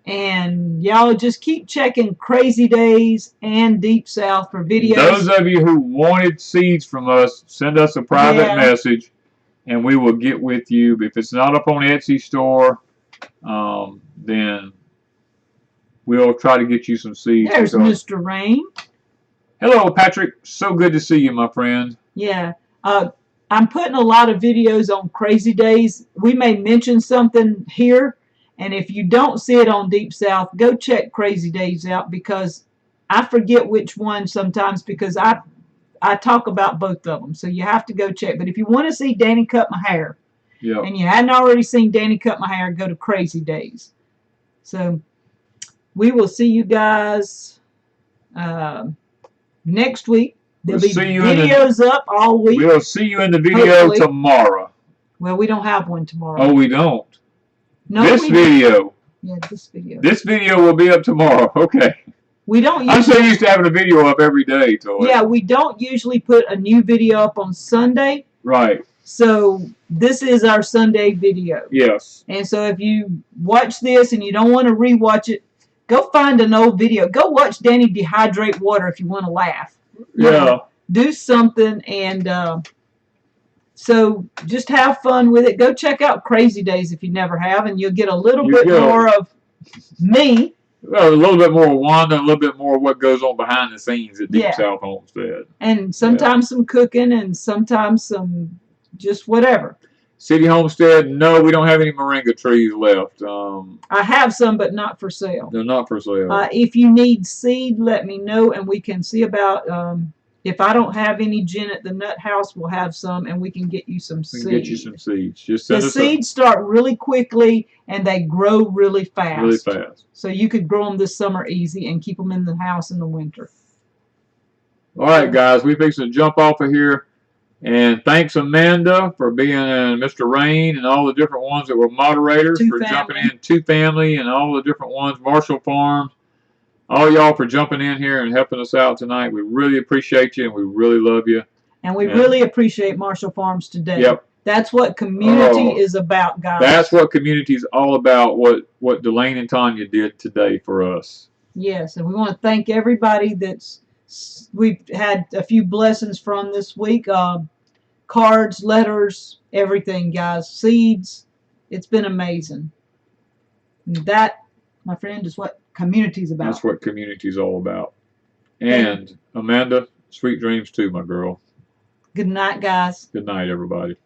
S2: And y'all just keep checking Crazy Days and Deep South for videos.
S1: Those of you who wanted seeds from us, send us a private message, and we will get with you. If it's not up on Etsy store, then we'll try to get you some seeds.
S2: There's Mr. Rain.
S1: Hello, Patrick. So good to see you, my friend.
S2: Yeah. I'm putting a lot of videos on Crazy Days. We may mention something here, and if you don't see it on Deep South, go check Crazy Days out, because I forget which one sometimes, because I talk about both of them. So you have to go check. But if you want to see Danny cut my hair, and you hadn't already seen Danny cut my hair, go to Crazy Days. So we will see you guys next week. There'll be videos up all week.
S1: We'll see you in the video tomorrow.
S2: Well, we don't have one tomorrow.
S1: Oh, we don't?
S2: No,
S1: this video.
S2: Yeah, this video.
S1: This video will be up tomorrow. Okay.
S2: We don't.
S1: I'm so used to having a video up every day, Toy.
S2: Yeah, we don't usually put a new video up on Sunday.
S1: Right.
S2: So this is our Sunday video.
S1: Yes.
S2: And so if you watch this and you don't want to rewatch it, go find an old video. Go watch Danny dehydrate water if you want to laugh.
S1: Yeah.
S2: Do something, and so just have fun with it. Go check out Crazy Days if you never have, and you'll get a little bit more of me.
S1: Well, a little bit more of Wanda, a little bit more of what goes on behind the scenes at Deep South Homestead.
S2: And sometimes some cooking, and sometimes some just whatever.
S1: City Homestead, no, we don't have any moringa trees left.
S2: I have some, but not for sale.
S1: They're not for sale.
S2: If you need seed, let me know, and we can see about, if I don't have any, Jen at the Nut House will have some, and we can get you some seeds.
S1: We can get you some seeds. Just send
S2: the
S1: us
S2: seeds start really quickly, and they grow really fast.
S1: Really fast.
S2: So you could grow them this summer easy and keep them in the house in the winter.
S1: All right, guys, we're fixing to jump off of here. And thanks, Amanda, for being Mr. Rain, and all the different ones that were moderators for jumping in. Two Family and all the different ones. Marshall Farms. All y'all for jumping in here and helping us out tonight. We really appreciate you, and we really love you.
S2: And we really appreciate Marshall Farms today.
S1: Yep.
S2: That's what community is about, guys.
S1: That's what community is all about, what DeLane and Tonia did today for us.
S2: Yes, and we want to thank everybody we've had a few blessings from this week. Cards, letters, everything, guys. Seeds. It's been amazing. And that, my friend, is what community is about.
S1: That's what community is all about. And Amanda, sweet dreams too, my girl.
S2: Good night, guys.
S1: Good night, everybody.